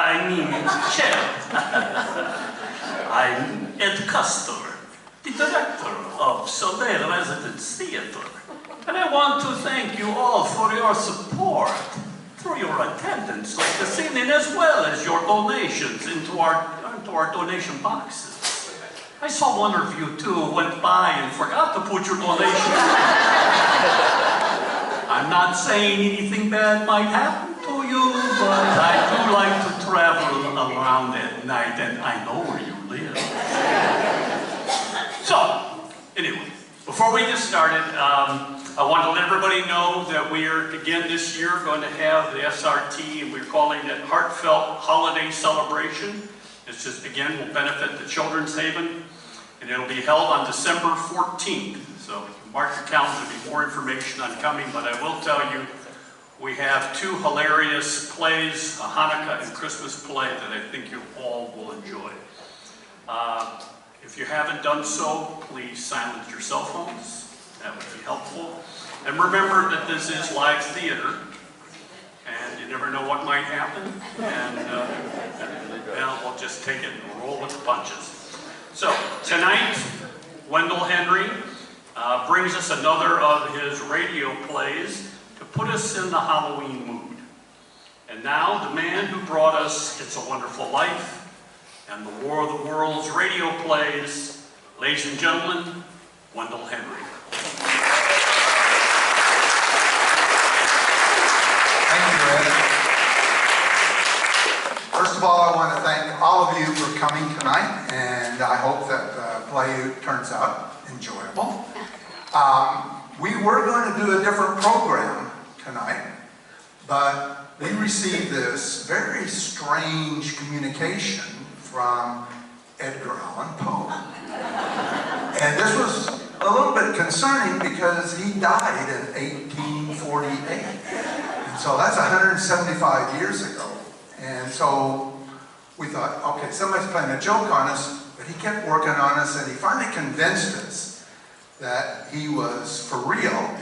I mean, Chair. I'm Edgar, the director of Soleil Residence Theatre. And I want to thank you all for your support through your attendance of this evening, as well as your donations into our donation boxes. I saw one of you too went by and forgot to put your donation in. I'm not saying anything bad might happen to you, but I do like to travel around at night, and I know where you live. So, anyway, before we get started, I want to let everybody know that we are, again this year, going to have the SRT, and we're calling it Heartfelt Holiday Celebration. It's just, again, will benefit the Children's Haven, and it'll be held on December 14th. So mark your calendar to be more information on coming, but I will tell you, we have two hilarious plays, a Hanukkah and Christmas play that I think you all will enjoy. If you haven't done so, please silence your cell phones. That would be helpful. And remember that this is live theater, and you never know what might happen. And well, we'll just take it and roll with the punches. So tonight, Wendell Henry brings us another of his radio plays to put us in the Halloween mood. And now, the man who brought us It's a Wonderful Life and the War of the Worlds radio plays, ladies and gentlemen, Wendell Henry. Thank you, Ed. First of all, I want to thank all of you for coming tonight, and I hope that the play turns out enjoyable. We were going to do a different program tonight, but we received this very strange communication from Edgar Allan Poe. And this was a little bit concerning because he died in 1848. And so that's 175 years ago. And so we thought, okay, somebody's playing a joke on us, but he kept working on us, and he finally convinced us that he was for real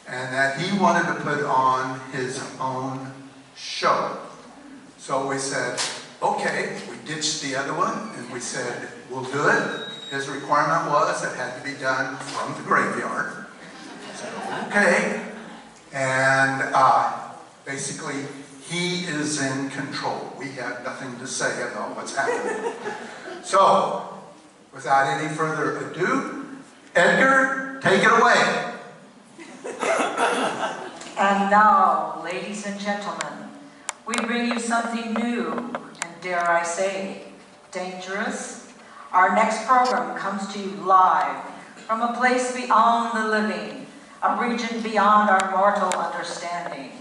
and that he wanted to put on his own show. So we said, okay, we ditched the other one, and we said, we'll do it. His requirement was it had to be done from the graveyard. I said, okay. And basically, he is in control. We have nothing to say about what's happening. So, without any further ado, Edgar, take it away. And now, ladies and gentlemen, we bring you something new, and dare I say, dangerous. Our next program comes to you live from a place beyond the living, a region beyond our mortal understanding.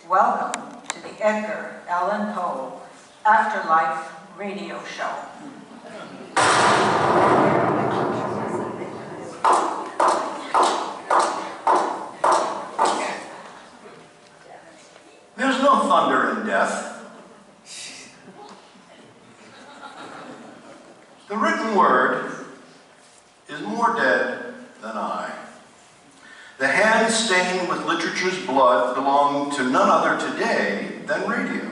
Welcome to the Edgar Allan Poe Afterlife radio show. There's no thunder in death. The written word is more dead than I. The hands stained with literature's blood belong to none other today than radio.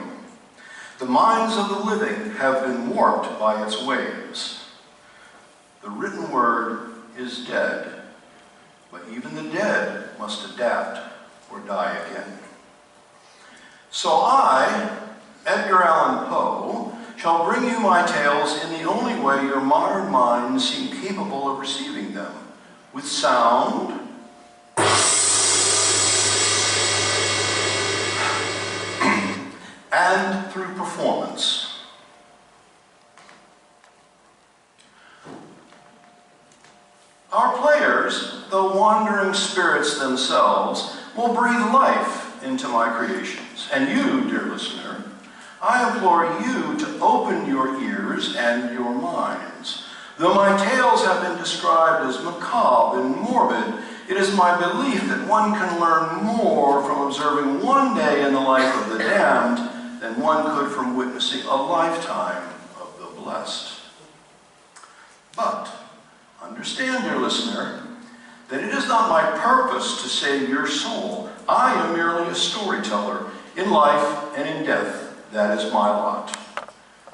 The minds of the living have been warped by its waves. The written word is dead, but even the dead must adapt or die again. So I, Edgar Allan Poe, shall bring you my tales in the only way your modern minds seem capable of receiving them, with sound, and through performance. Our players, though wandering spirits themselves, will breathe life into my creations. And you, dear listener, I implore you to open your ears and your minds. Though my tales have been described as macabre and morbid, it is my belief that one can learn more from observing one day in the life of the damned than one could from witnessing a lifetime of the blessed. But understand, dear listener, that it is not my purpose to save your soul. I am merely a storyteller in life and in death that is my lot.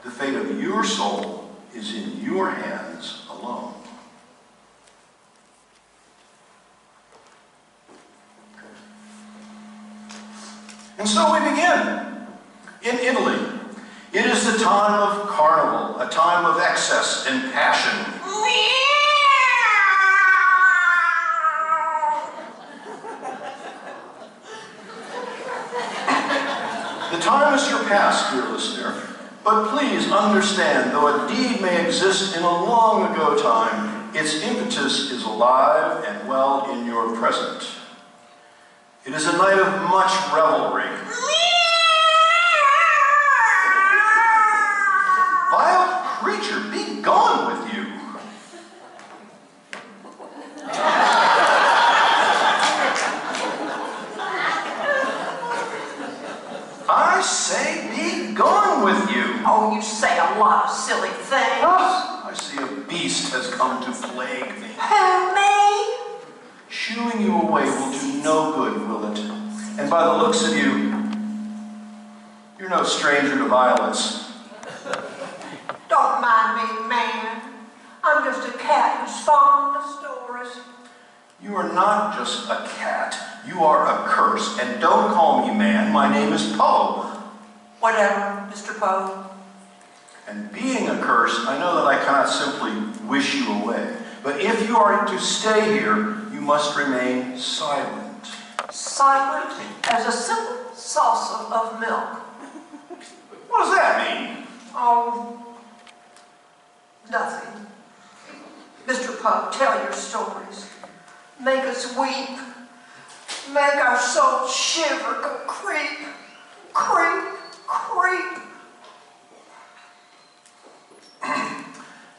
The fate of your soul is in your hands alone. And so we begin. In Italy, it is the time of carnival, a time of excess and passion. The time is surpassed, dear listener, but please understand, though a deed may exist in a long ago time, its impetus is alive and well in your present. It is a night of much revelry. Vile creature, be gone with you. I say, be gone with you. Oh, you say a lot of silly things. I see a beast has come to plague me. Who, me? Shooing you away will do no good, will it? And by the looks of you, you're no stranger to violence. Don't mind me, man. I'm just a cat who's fond of stories. You are not just a cat. You are a curse. And don't call me man. My name is Poe. Whatever, Mr. Poe. And being a curse, I know that I cannot simply wish you away. But if you are to stay here, you must remain silent. Silent as a simple saucer of milk. What does that mean? Oh, nothing. Mr. Poe, tell your stories. Make us weep. Make our souls shiver, go creep, creep, creep.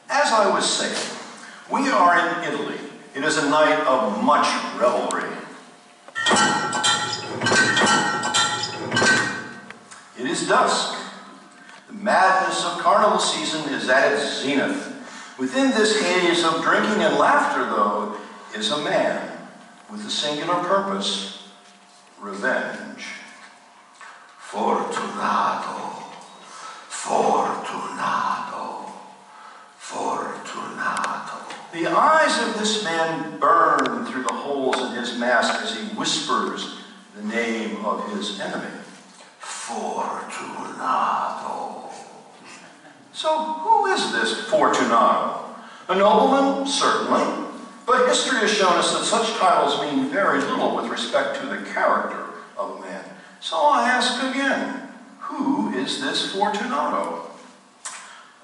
As I was saying, we are in Italy. It is a night of much revelry. It is dusk. The madness of carnival season is at its zenith. Within this haze of drinking and laughter, though, is a man with a singular purpose: revenge. Fortunato, Fortunato, Fortunato. The eyes of this man burn through the holes in his mask as he whispers the name of his enemy. Fortunato. So who is this Fortunato? A nobleman? Certainly. But history has shown us that such titles mean very little with respect to the character of a man. So I ask again, who is this Fortunato?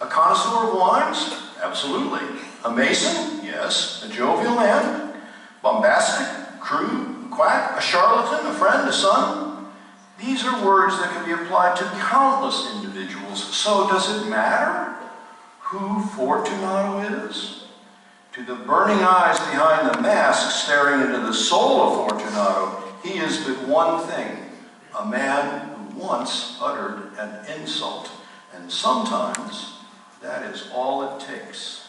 A connoisseur of wines? Absolutely. A mason? Yes. A jovial man? Bombastic? Crude? A quack? A charlatan? A friend? A son? These are words that can be applied to countless individuals. So does it matter who Fortunato is? To the burning eyes behind the mask staring into the soul of Fortunato, he is but one thing: a man who once uttered an insult. And sometimes that is all it takes.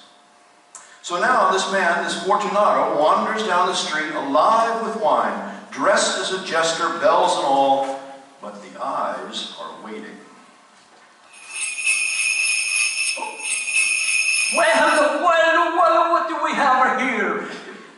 So now this man, this Fortunato, wanders down the street alive with wine, dressed as a jester, bells and all, but the eyes are waiting. Well, what do we have here?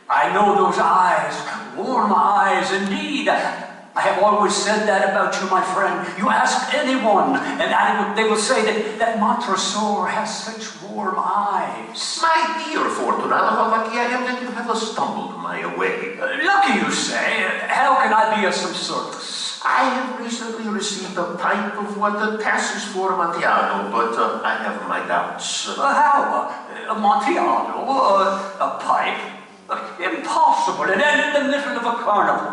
I know those eyes, warm eyes indeed. I have always said that about you, my friend. You ask anyone, and they will say that Montresor has such warm eyes. My dear Fortunato, how lucky I am that you have stumbled my way. Lucky, you say? How can I be of some service? I have recently received a pipe of what passes for Amontillado, but I have my doubts. How? Amontillado? A pipe? Impossible, and then in the middle of a carnival.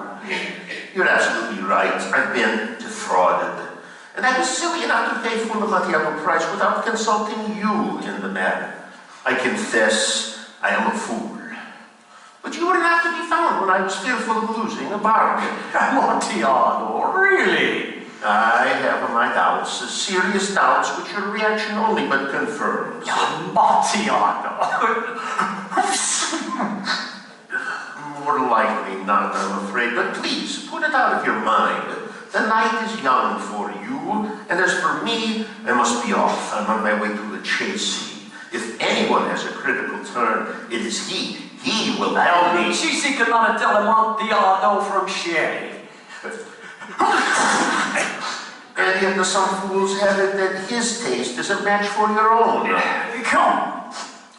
You're absolutely right. I've been defrauded. And I was silly enough to pay full Amontillado price without consulting you in the matter. I confess I am a fool. But you were not to be found when I was fearful of losing a bargain. Amontillado, really? I have my doubts, serious doubts, which your reaction only but confirms. Amontillado. More likely not, I'm afraid, but please, put it out of your mind. The night is young for you, and as for me, I must be off. I'm on my way to the chase. If anyone has a critical turn, it is he. He will help me. Luchisi cannot tell him Montiado from Sherry. And yet some fools have it that his taste is a match for your own. Come.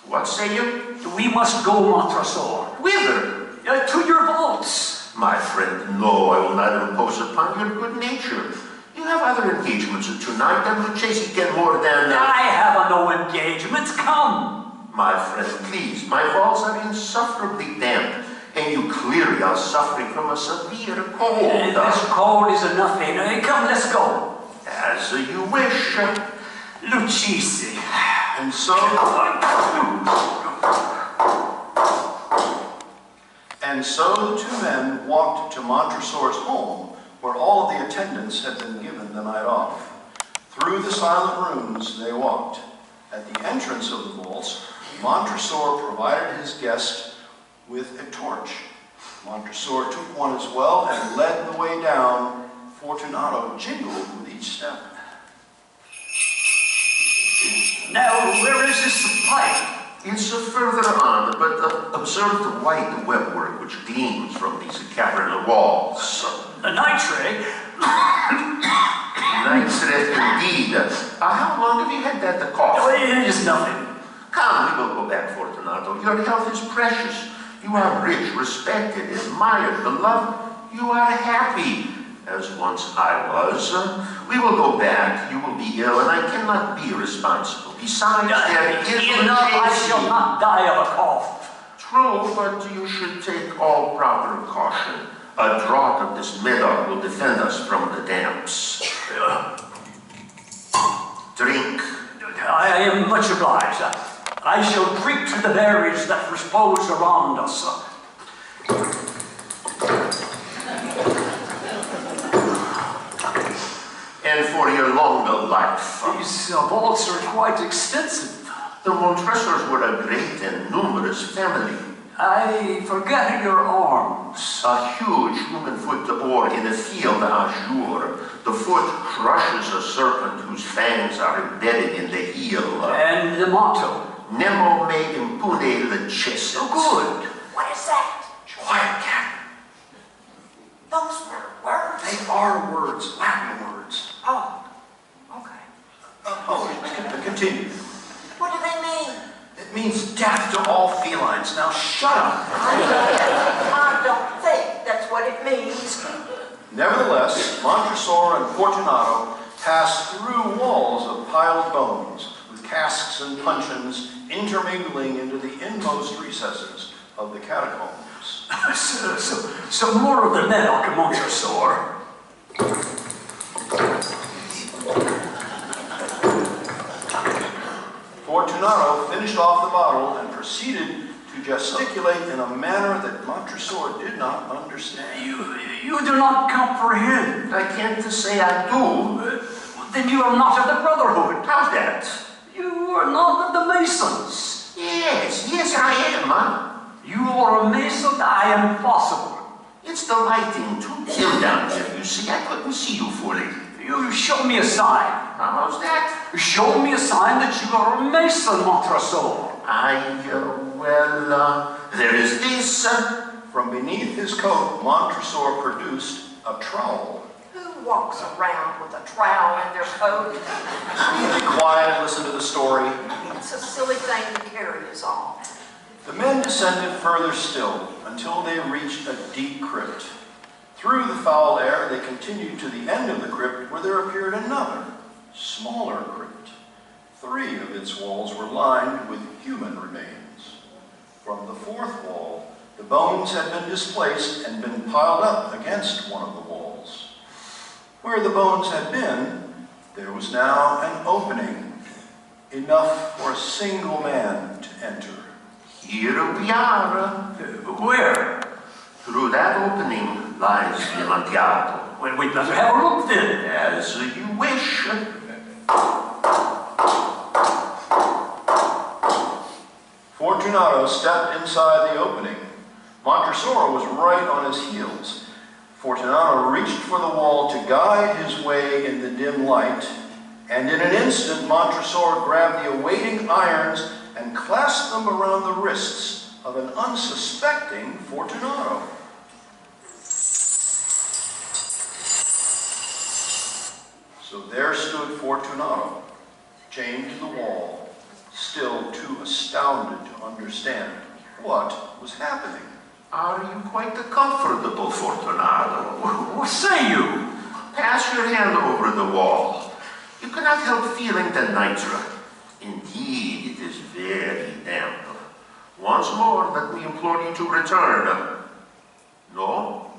What say you? We must go, Montresor. Whither? To your vaults. My friend, no, I will not impose upon your good nature. You have other engagements tonight, and Lucchesi get more than... I have no engagements. Come. My friend, please, my vaults are insufferably damp, and you clearly are suffering from a severe cold. This cold is nothing. Come, let's go. As you wish. Lucchesi. And so... And so the two men walked to Montresor's home, where all of the attendants had been given the night off. Through the silent rooms they walked. At the entrance of the vaults, Montresor provided his guest with a torch. Montresor took one as well and led the way down. Fortunato jingled with each step. Now, where is this pipe? It's further on, but observe the white webwork which gleams from these cavernous walls. The nitre? Nitre indeed. How long have you had that cough? Oh, it is nothing. Come, we will go back, Fortunato. Your health is precious. You are rich, respected, admired, beloved. You are happy, as once I was. We will go back. You will be ill, and I cannot be responsible. Besides, there is I shall not die of a cough. True, but you should take all proper caution. A draught of this meadow will defend us from the damps. Drink. I am much obliged. I shall drink to the berries that repose around us. And for your longer life. These vaults are quite extensive. The Montresors were a great and numerous family. I forget your arms. A huge human foot bore in a field azure. The foot crushes a serpent whose fangs are embedded in the heel. And the motto. Nemo me impune licessit. Oh, good. What is that? Quiet, cat. Those were words. They are words, Latin words. Oh, okay. Continue. What do they mean? It means death to all felines. Now shut up. I don't think that's what it means. Nevertheless, Montresor and Fortunato passed through walls of piled bones, with casks and puncheons intermingling into the inmost recesses of the catacombs. Some more of the metal, Montresor. Fortunato finished off the bottle and proceeded to gesticulate in a manner that Montresor did not understand. You do not comprehend. I can't say I do. Then you are not of the Brotherhood. How's that? You are not of the Masons. Yes, I am. You are a Mason, I am possible. It's the lighting too dim down here, you see. I couldn't see you fully. You show me a sign. How's that? Show me a sign that you are a Mason, Montresor. There is this. From beneath his coat, Montresor produced a trowel. Who walks around with a trowel in their coat? Be quiet and listen to the story. It's a silly thing to carry us all. The men descended further still until they reached a deep crypt. Through the foul air, they continued to the end of the crypt, where there appeared another, smaller crypt. 3 of its walls were lined with human remains. From the 4th wall, the bones had been displaced and been piled up against one of the walls. Where the bones had been, there was now an opening, enough for a single man to enter. Here we are. Where? Through that opening lies the Amontillado. Well, we'd better have a look then. As you wish. Fortunato stepped inside the opening. Montresor was right on his heels. Fortunato reached for the wall to guide his way in the dim light, and in an instant Montresor grabbed the awaiting irons and clasped them around the wrists of an unsuspecting Fortunato. So there stood Fortunato, chained to the wall, still too astounded to understand what was happening. Are you quite comfortable, Fortunato? What say you? Pass your hand over the wall. You cannot help feeling the nitre. Indeed, it is very damp. Once more, let me implore you to return. No?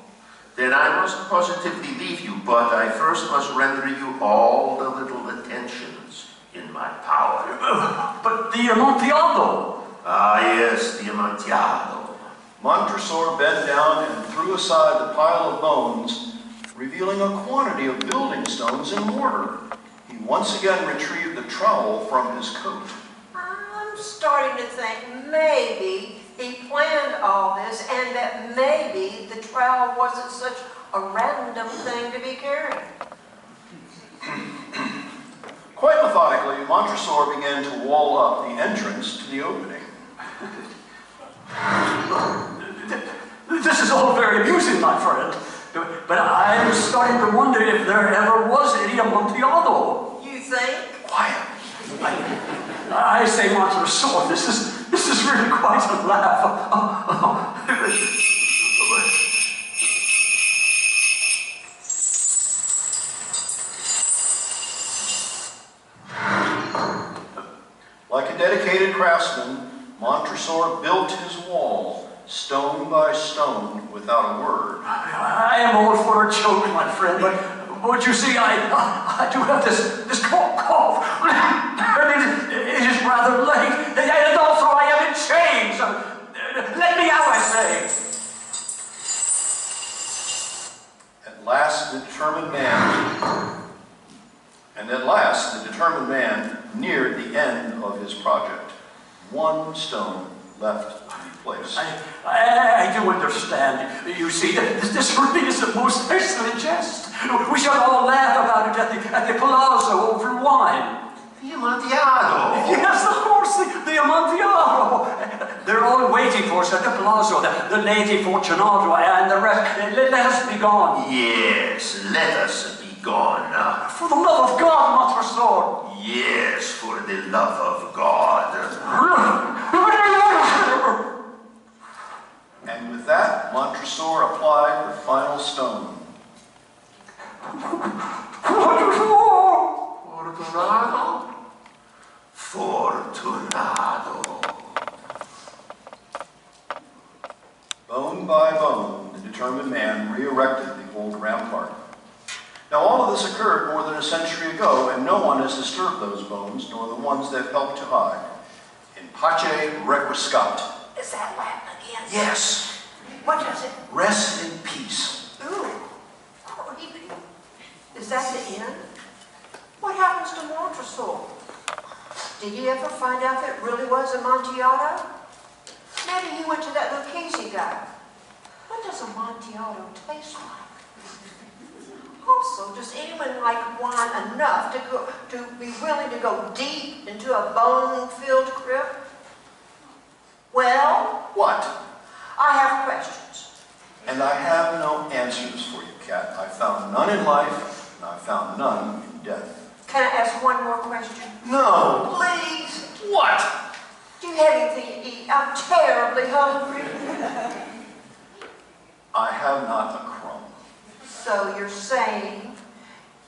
Then I must positively leave you, but I first must render you all the little attentions in my power. But the Amontillado. Ah, yes, the Amontillado. Montresor bent down and threw aside the pile of bones, revealing a quantity of building stones and mortar. He once again retrieved the trowel from his coat. I'm starting to think maybe he planned all this and that maybe the trowel wasn't such a random thing to be carrying. Quite methodically, Montresor began to wall up the entrance to the opening. This is all very amusing, my friend. But I'm starting to wonder if there ever was any Amontillado. You think? Quiet. I say, Montresor, this is really quite a laugh. Like a dedicated craftsman, Montresor built his wall, stone by stone, without a word. I am all for a joke, my friend, but you see, I do have this cough. And it is rather late, and also I am in chains. Let me out, I say. At last, the determined man neared the end of his project. One stone left to be placed. I do understand. You see, this really is a most excellent jest. We shall all laugh about it at the palazzo over wine. The Amontillado. Yes, of course, the Amontillado. They're all waiting for us at the palazzo, the Lady Fortunato and the rest. Let us be gone. Yes, let us be gone. For the love of God, Montresor. Yes, for the love of God. And with that, Montresor applied the final stone. Fortunato? Fortunato. Bone by bone, the determined man re-erected the old rampart. Now all of this occurred more than a century ago, and no one has disturbed those bones, nor the ones that helped to hide. In pace requiescat. Is that Latin again? Yes, What does it? rest in peace. Ooh, creepy. Is that the end? What happens to Montresor? Did he ever find out that it really was Amontillado? Maybe he went to that Lucchese guy. What does Amontillado taste like? Also, does anyone like wine enough to be willing to go deep into a bone-filled crypt? Well, What? I have questions. And I have no answers for you, Cat. I found none in life, and I found none in death. Can I ask one more question? No! Please. What? Do you have anything to eat? I'm terribly hungry. I have not a crumb. So you're saying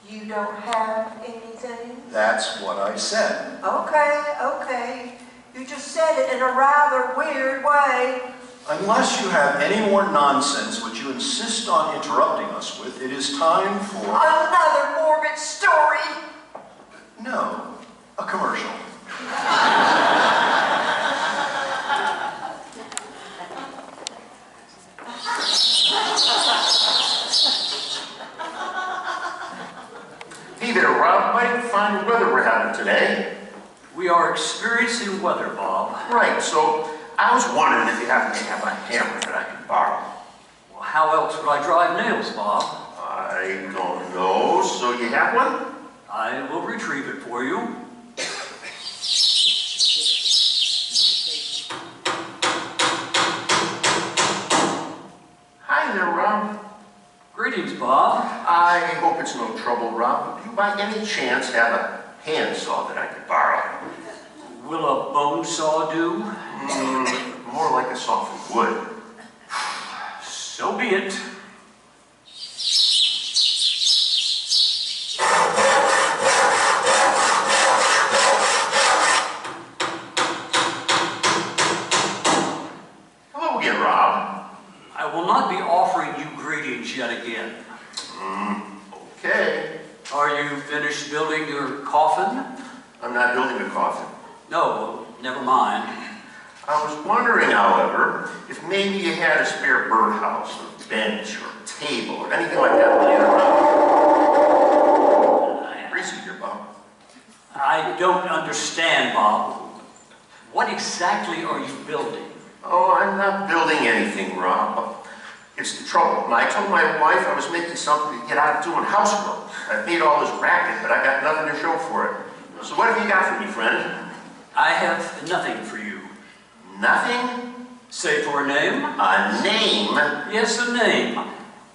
you don't have anything? That's what I said. Okay. You just said it in a rather weird way. Unless you have any more nonsense which you insist on interrupting us with, it is time for... Another morbid story. No, a commercial. Hey there, Rob. Mighty fine weather we're having today. We are experiencing weather, Bob. Right, so I was wondering if you happen to have a hammer that I could borrow. Well, How else would I drive nails, Bob? I don't know. So you have one? I will retrieve it for you. Hi there, Rob. Greetings, Bob. I hope it's no trouble, Rob. Do you by any chance have a handsaw that I could borrow? Will a bone saw do? More like a saw from wood. So be it. Hello again, Rob. I will not be offering you greetings yet again. Okay. Are you finished building your coffin? I'm not building a coffin. No, never mind. I was wondering, however, if maybe you had a spare birdhouse, or bench, or table, or anything like that laying around. Breezy here, Bob. I don't understand, Bob. What exactly are you building? Oh, I'm not building anything, Rob. It's the trouble. When I told my wife I was making something to get out of doing housework, I've made all this racket, but I got nothing to show for it. So what have you got for me, friend? I have nothing for you. Nothing? Say for a name? A name? Yes, a name.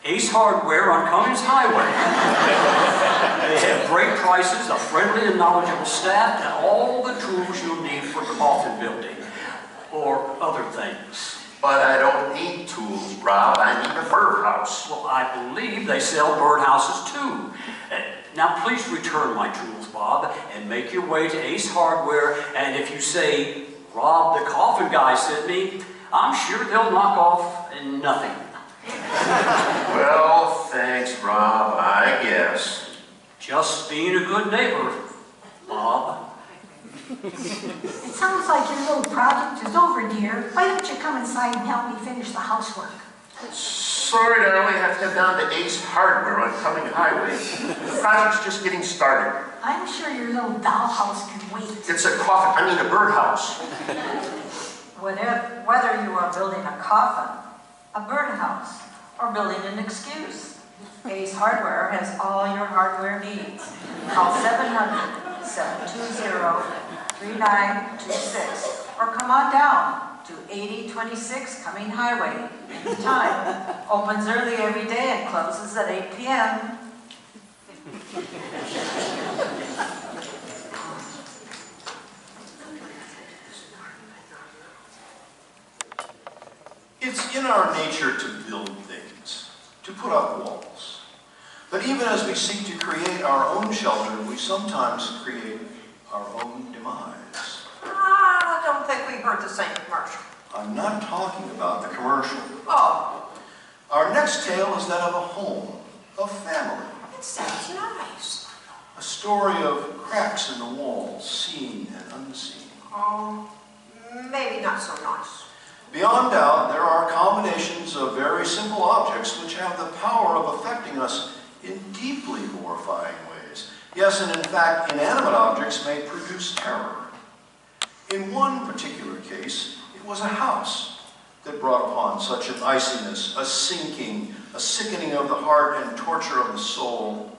Ace Hardware on Cummings Highway. They have great prices, a friendly and knowledgeable staff, and all the tools you'll need for coffin building. Or other things. But I don't need tools, Rob. I need a birdhouse. Well, I believe they sell birdhouses too. Now please return my tools, Bob, and make your way to Ace Hardware, and if you say, Rob the coffin guy sent me, I'm sure they'll knock off nothing. Well, thanks, Rob, I guess. Just being a good neighbor, Bob. It sounds like your little project is over, dear. Why don't you come inside and help me finish the housework? Sorry, darling, I have to head down to Ace Hardware on Cumming Highway. The project's just getting started. I'm sure your little dollhouse can wait. It's a a birdhouse. Whether you are building a coffin, a birdhouse, or building an excuse, Ace Hardware has all your hardware needs. Call 700-720-3926 or come on down to 8026 Cumming Highway. Time opens early every day and closes at 8 p.m. It's in our nature to build things, to put up walls. But even as we seek to create our own shelter, we sometimes create our own demise. I don't think we heard the same commercial. I'm not talking about the commercial. Oh, Our next tale is that of a home, a family. it sounds nice. A story of cracks in the walls, seen and unseen. Oh, maybe not so nice. Beyond doubt, there are combinations of very simple objects which have the power of affecting us in deeply mortifying ways. Yes, and in fact, inanimate objects may produce terror. In one particular case, it was a house that brought upon such an iciness, a sinking, a sickening of the heart and torture of the soul.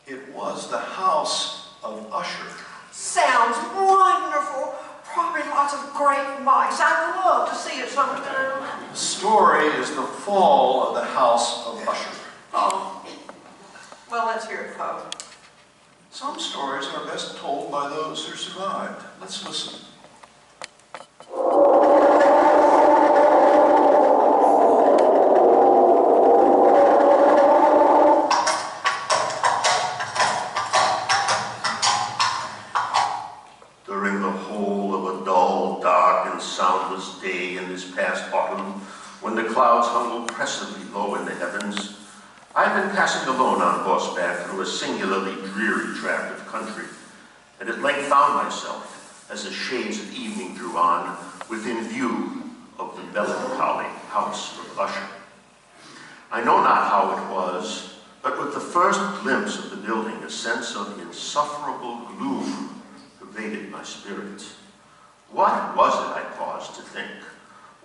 It was the house of Usher. Sounds wonderful. Probably lots of great mice. I'd love to see it sometime. The story is the fall of the house of Usher. Oh, well, let's hear it, folks. Some stories are best told by those who survived. Let's listen. During the whole of a dull, dark, and soundless day in this past autumn, when the clouds hung oppressively low in the heavens, I've been passing alone on horseback through a singularly dreary tract of country, and at length found myself, as the shades of evening drew on, within view of the melancholy house of Usher. I know not how it was, but with the first glimpse of the building, a sense of insufferable gloom pervaded my spirits. What was it, I paused to think?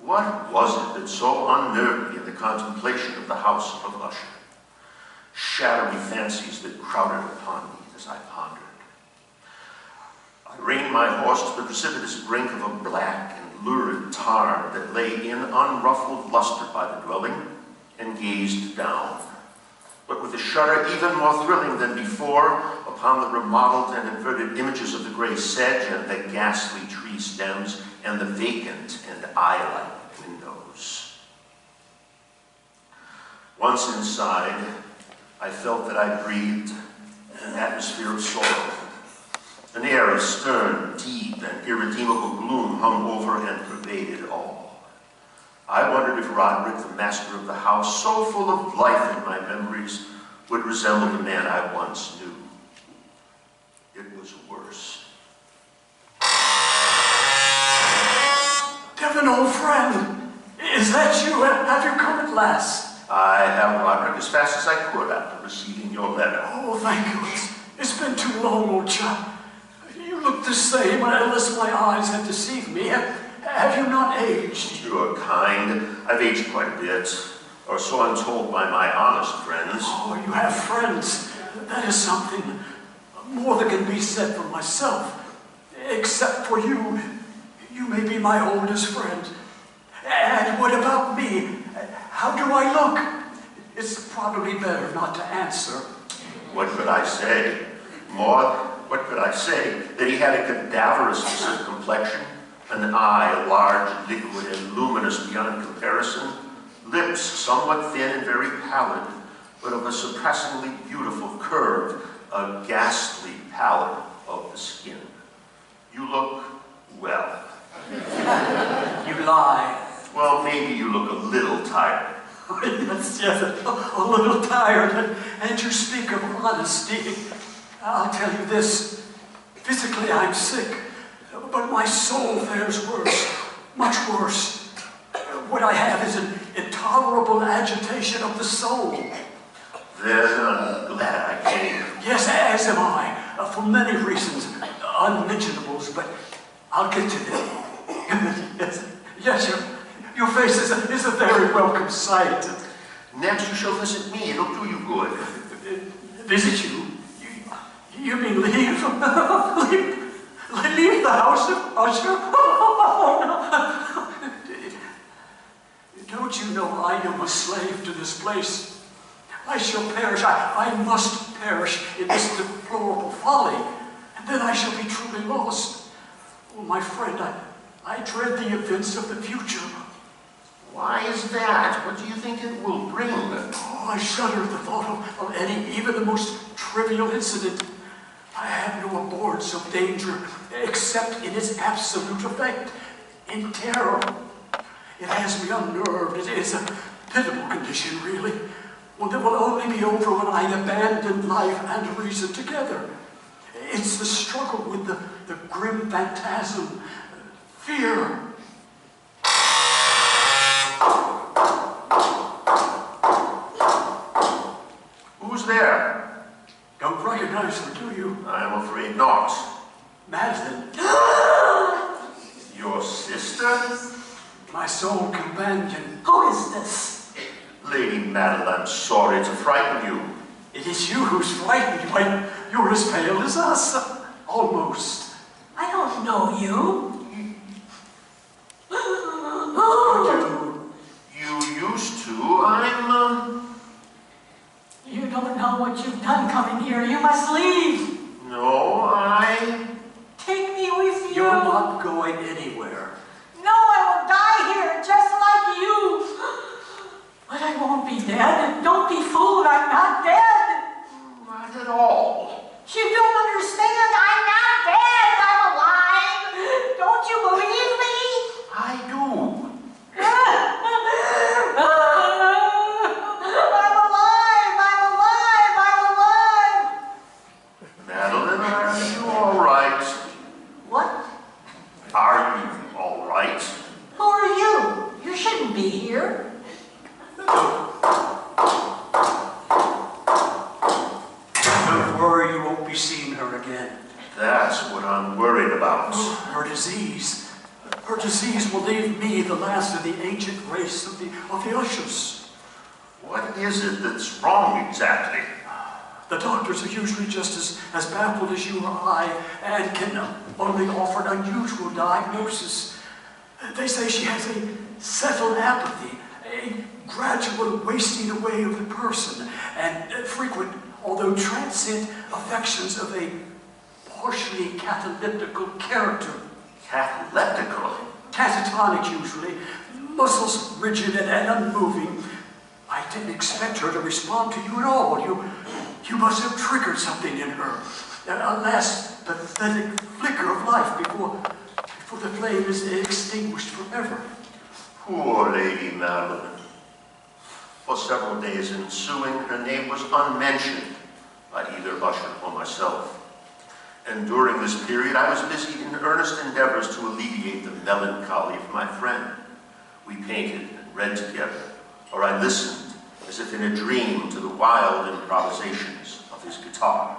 What was it that so unnerved me in the contemplation of the house of Usher? Shadowy fancies that crowded upon me as I pondered. I reined my horse to the precipitous brink of a black and lurid tarn that lay in unruffled luster by the dwelling, and gazed down, but with a shudder even more thrilling than before upon the remodeled and inverted images of the gray sedge and the ghastly tree stems and the vacant and eye-like windows. Once inside, I felt that I breathed an atmosphere of sorrow. An air of stern, deep, and irredeemable gloom hung over and pervaded all. I wondered if Roderick, the master of the house, so full of life in my memories, would resemble the man I once knew. It was worse. Devin, old friend, is that you? Have you come at last? I have, Roderick, as fast as I could after receiving your letter. Oh, thank you. It's been too long, old chap. You look the same, unless my eyes have deceived me. Have you not aged? You're kind. I've aged quite a bit, or so I'm told by my honest friends. Oh, you have friends. That is something more than can be said for myself. Except for you. You may be my oldest friend. And what about me? How do I look? It's probably better not to answer. What could I say? Maud, what could I say? That he had a cadaverous complexion, an eye large, liquid, and luminous beyond comparison, lips somewhat thin and very pallid, but of a surpassingly beautiful curve, a ghastly pallor of the skin. You look well. You lie. Well, maybe you look a little tired. Yes, a little tired, and you speak of honesty. I'll tell you this, physically I'm sick, but my soul fares worse, much worse. What I have is an intolerable agitation of the soul. Then I'm glad I came. Yes, as am I, for many reasons, unmentionables, but I'll get to them. Yes, your face is a very welcome sight. Next you shall visit me, it'll do you good. Visit you? You mean leave? Leave the house of Usher? Oh, no. Don't you know I am a slave to this place? I shall perish. I must perish in this deplorable folly, and then I shall be truly lost. Oh, my friend, I dread the events of the future. Why is that? What do you think it will bring? Oh, I shudder at the thought of any, even the most trivial incident. I have no abhorrence of danger, except in its absolute effect, in terror. It has me unnerved. It is a pitiable condition, really, one that will only be over when I abandon life and reason together. It's the struggle with the grim phantasm, fear. Who's there? Don't recognize her, do you? I'm afraid not. Madeline. Your sister? My sole companion. Who is this? Lady Madeline, I'm sorry to frighten you. It is you who's frightened. Why, you're as pale as us. Almost. I don't know you. You used to. You don't know what you've done coming here. You must leave. No, Take me with you. You're not going anywhere. No, I will die here just like you. But I won't be dead. Don't be fooled. I'm not dead. Not at all. You don't understand. I'm not dead. I'm alive. Don't you believe me? I do. I'm alive. I'm alive. I'm alive. Madeline, are you all right? What? Are you all right? Who are you? You shouldn't be here. Don't worry, you won't be seeing her again. That's what I'm worried about. Her disease. Her disease will leave me the last of the ancient race of the ushers. What is it that's wrong exactly? The doctors are usually just as baffled as you or I and can only offer an unusual diagnosis. They say she has a settled apathy, a gradual wasting away of the person, and frequent, although transient, affections of a partially cataleptical character. Cataleptical? Catatonic, usually. Muscles rigid and unmoving. I didn't expect her to respond to you at all. You must have triggered something in her. A last pathetic flicker of life before the flame is extinguished forever. Poor Lady Madeline. For several days ensuing, her name was unmentioned by either usher or myself. And during this period, I was busy in earnest endeavors to alleviate the melancholy of my friend. We painted and read together, or I listened, as if in a dream, to the wild improvisations of his guitar.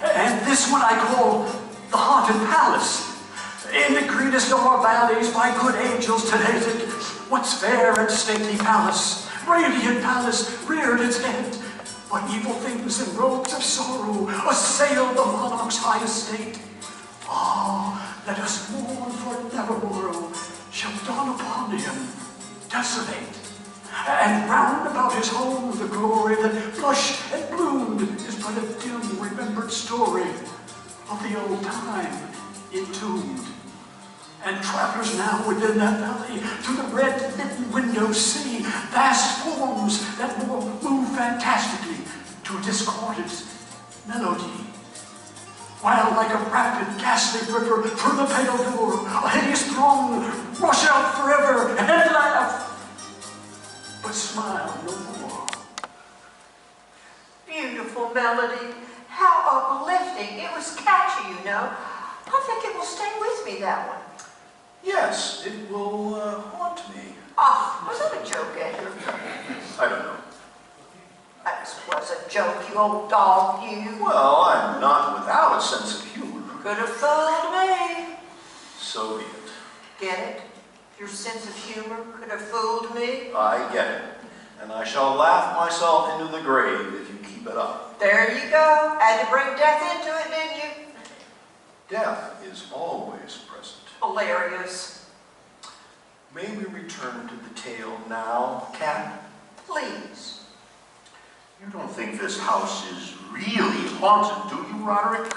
And this one I call the Haunted Palace. In the greenest of our valleys, by good angels tenated, once fair and stately palace, radiant palace, reared its head. But evil things in robes of sorrow assailed the monarch's high estate. Ah, let us mourn, for nevermore shall dawn upon him, desolate. And round about his home the glory that blushed and bloomed is but a dim remembered story of the old time entombed. And travelers now within that valley through the red-lit windows see vast forms that move fantastically to a discordant melody. While like a rapid, ghastly river through the pale door, a hideous throng rush out forever and laugh, but smile no more. Beautiful melody. How uplifting. It was catchy, you know. I think it will stay with me, that one. Yes, it will haunt me. Oh, was that a joke, Edgar? I don't know. That was a joke, you old dog, you. Well, I'm not without a sense of humor. Could have fooled me. So be it. Get it? Your sense of humor could have fooled me. I get it. And I shall laugh myself into the grave if you keep it up. There you go. Had to bring death into it, didn't you? Death is always present. Hilarious. May we return to the tale now, Cat? Please. You don't think this house is really haunted, do you, Roderick?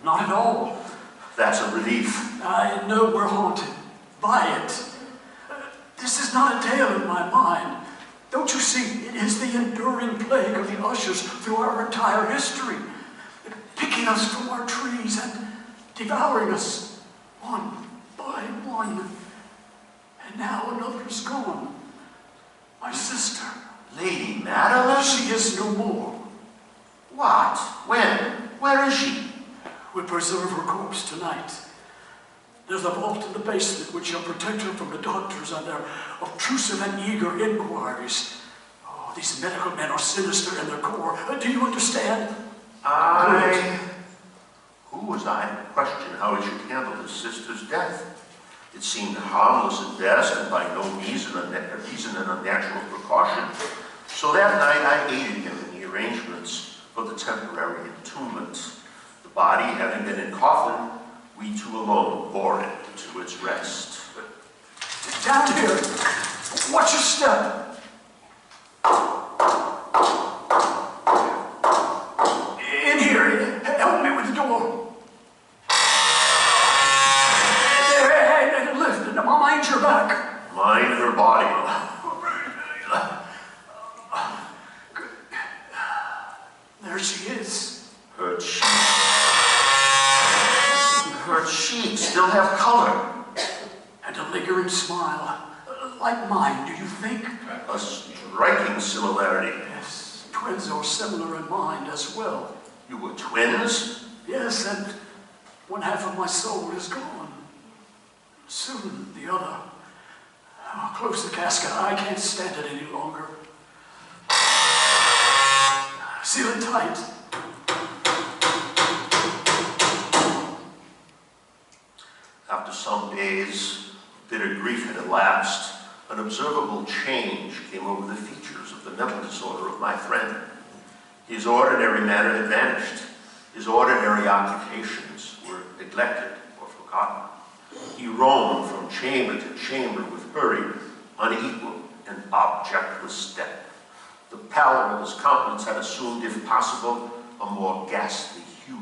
Not at all. That's a relief. I know we're haunted by it. This is not a tale in my mind. Don't you see, it is the enduring plague of the ushers through our entire history, picking us from our trees and devouring us one by one. And now another's gone. My sister. Lady Madeline? She is no more. What? When? Where is she? We'll preserve her corpse tonight. There's a vault in the basement which shall protect her from the doctors and their obtrusive and eager inquiries. Oh, these medical men are sinister in their core. Do you understand? Who was I to question how he should handle his sister's death? It seemed harmless at best, and by no means an unnatural precaution. So that night I aided him in the arrangements for the temporary entombment. The body having been in coffin, we two alone bore it to its rest. Down here. Watch your step. In here. Help me with the door. There, lift it. Mind your back. Mind her body. There she is. Her cheeks still have color. And a lingering smile. Like mine, do you think? A striking similarity. Yes, twins are similar in mind as well. You were twins? Yes, and one half of my soul is gone. Soon the other. Oh, close the casket. I can't stand it any longer. Seal it tight. After some days, bitter grief had elapsed, an observable change came over the features of the mental disorder of my friend. His ordinary manner had vanished. His ordinary occupations were neglected or forgotten. He roamed from chamber to chamber with hurried, unequal, and objectless step. The pallor of his countenance had assumed, if possible, a more ghastly hue.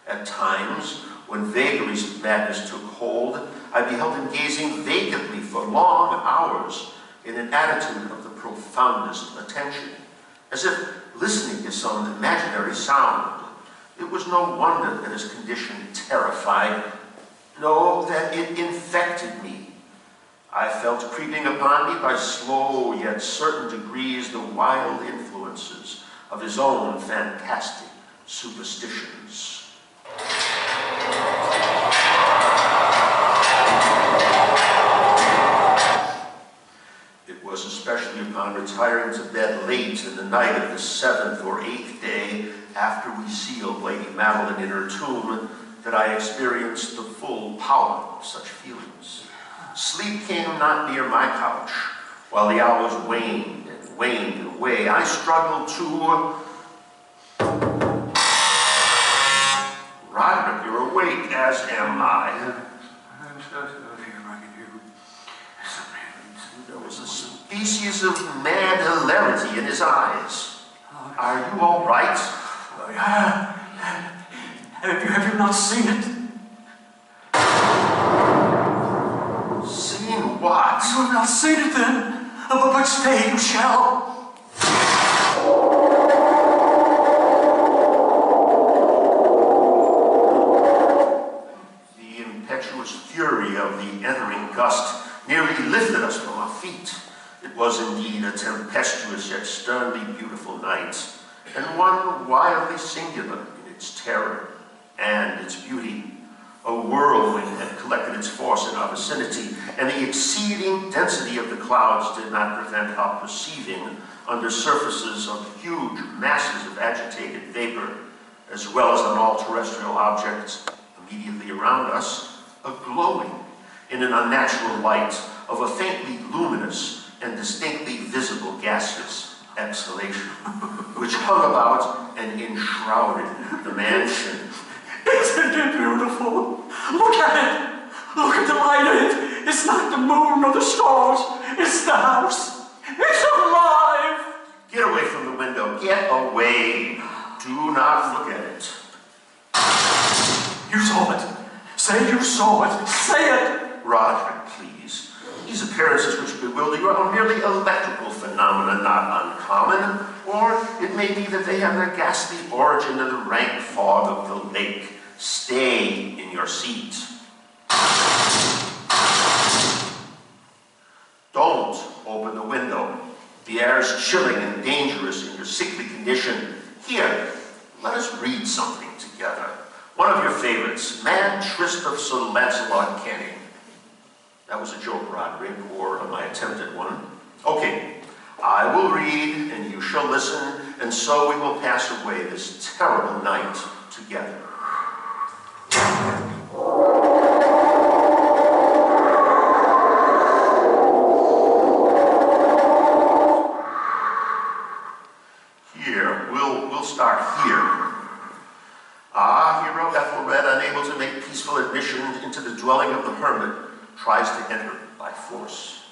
At times, when vagaries of madness took hold, I beheld him gazing vacantly for long hours in an attitude of the profoundest attention, as if listening to some imaginary sound. It was no wonder that his condition terrified, no, that it infected me. I felt creeping upon me by slow yet certain degrees the wild influences of his own fantastic superstitions. It was especially upon retiring to bed late in the night of the 7th or 8th day after we sealed Lady Madeline in her tomb that I experienced the full power of such feelings. Sleep came not near my couch. While the hours waned and waned away, I struggled to... Roderick, you're awake, as am I. I'm so sorry if I can hear something. There was a species of mad hilarity in his eyes. Are you all right? Have you not seen it? Seen what? You have not seen it then, but stay, you shall. The impetuous fury of the entering gust nearly lifted us from our feet. It was indeed a tempestuous yet sternly beautiful night, and one wildly singular in its terror and its beauty. A whirlwind had collected its force in our vicinity, and the exceeding density of the clouds did not prevent our perceiving, under surfaces of huge masses of agitated vapor, as well as on all terrestrial objects immediately around us, a glowing in an unnatural light of a faintly luminous and distinctly visible gaseous exhalation, which hung about and enshrouded the mansion. Isn't it beautiful? Look at it! Look at the light in it! It's not the moon or the stars, it's the house! It's alive! Get away from the window, get away! Do not look at it. You saw it! Say you saw it! Say it! Roderick, please. These appearances which bewilder you are merely electrical phenomena, not uncommon, or it may be that they have their ghastly origin in the rank fog of the lake. Stay in your seat. Don't open the window. The air is chilling and dangerous in your sickly condition. Here, let us read something together. One of your favorites, Mad Tryst of Sir Lancelot Canning. That was a joke, Roderick, or my attempt at one. Okay, I will read and you shall listen, and so we will pass away this terrible night together. Here, we'll start here. Hero Ethelred, unable to make peaceful admission into the dwelling of the hermit, tries to enter by force.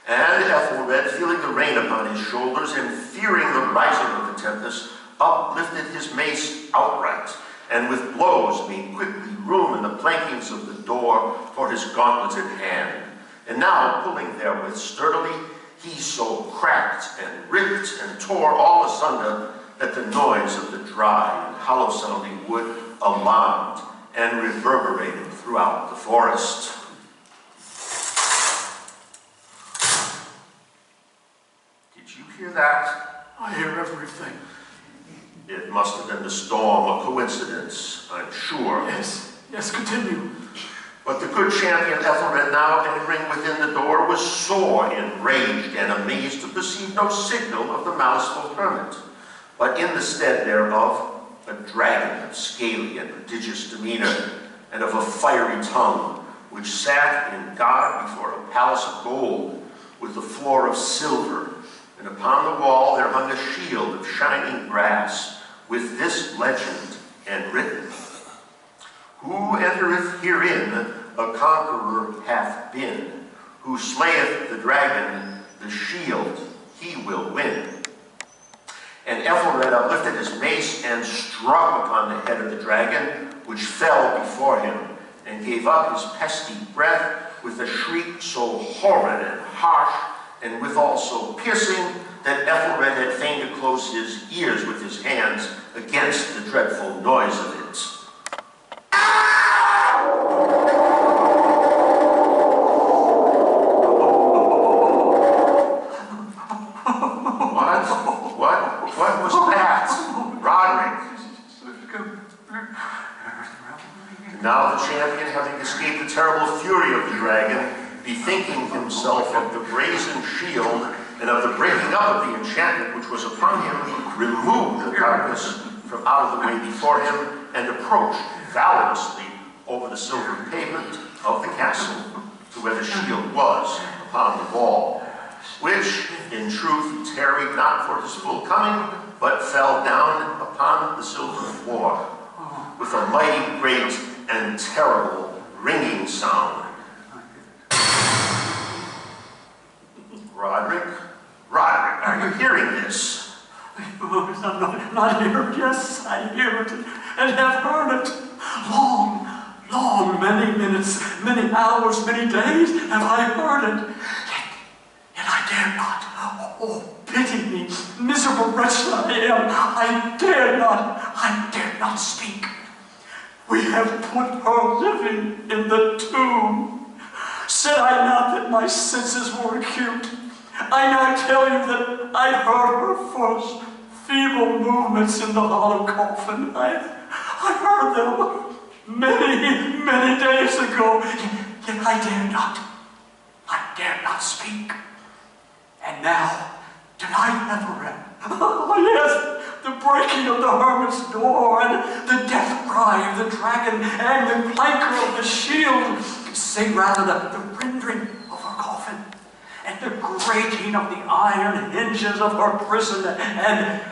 And Ethelred, feeling the rain upon his shoulders and fearing the rising of the tempest, uplifted his mace outright, and with blows made quickly room in the plankings of the door for his gauntleted hand. And now, pulling therewith sturdily, he so cracked and ripped and tore all asunder that the noise of the dry and hollow-sounding wood alarmed and reverberated throughout the forest. Did you hear that? I hear everything. It must have been the storm, a coincidence, I'm sure. Yes, continue. But the good champion Ethelred, now entering within the door, was sore enraged and amazed to perceive no signal of the maliceful hermit, but in the stead thereof, a dragon of scaly and prodigious demeanor, and of a fiery tongue, which sat in guard before a palace of gold, with the floor of silver, and upon the wall there hung a shield of shining brass, with this legend enwritten: Who entereth herein a conqueror hath been, who slayeth the dragon, the shield he will win. And Ethelred uplifted his mace and struck upon the head of the dragon, which fell before him, and gave up his pesky breath with a shriek so horrid and harsh, and withal so piercing, that Ethelred had fain to close his ears with his hands against the dreadful noise of it. What was that? Roderick. Now the champion, having escaped the terrible fury of the dragon, bethinking himself of the brazen shield and of the breaking up of the enchantment which was upon him, removed the darkness from out of the way before him, and approached valorously over the silver pavement of the castle to where the shield was upon the wall, which in truth tarried not for his full coming, but fell down upon the silver floor with a mighty great and terrible ringing sound. Roderick, are you hearing this? I'm not here. Yes, I hear it and have heard it. Long, many minutes, many hours, many days have I heard it. Yet I dare not. Oh, pity me, miserable wretch that I am. I dare not speak. We have put her living in the tomb. Said I not that my senses were acute? I now tell you that I heard her first feeble movements in the hollow coffin. I heard them many days ago, yet I dare not speak. And now, tonight, Ethelred, oh yes, the breaking of the hermit's door, and the death cry of the dragon, and the clanker of the shield, say rather the rending of her coffin, and the grating of the iron hinges of her prison, and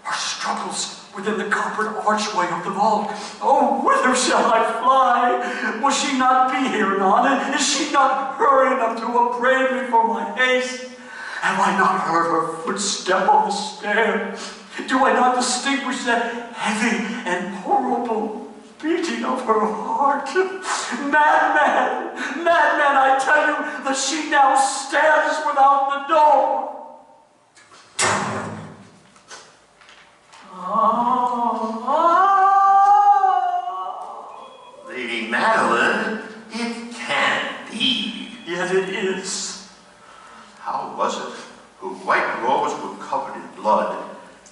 her struggles within the coppered archway of the vault. Oh, whither shall I fly? Will she not be here anon? Is she not hurrying up to upbraid me for my haste? Have I not heard her footstep on the stair? Do I not distinguish that heavy and horrible beating of her heart? Madman, I tell you that she now stands without the door. Lady Madeline, it can't be. Yet it is. How was it? Her white robes were covered in blood,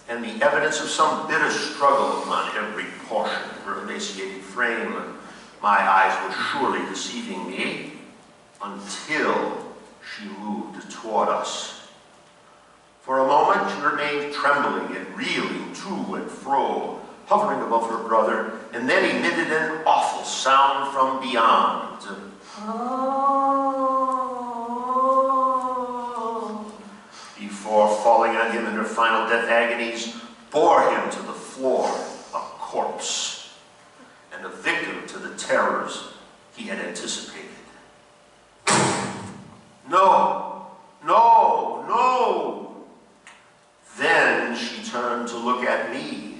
and the evidence of some bitter struggle upon every portion of her emaciated frame. My eyes were surely deceiving me, until she moved toward us. For a moment she remained trembling and reeling to and fro, hovering above her brother, and then emitted an awful sound from beyond. Before falling on him in her final death agonies, bore him to the floor, a corpse, and a victim to the terrors he had anticipated. No! Then she turned to look at me,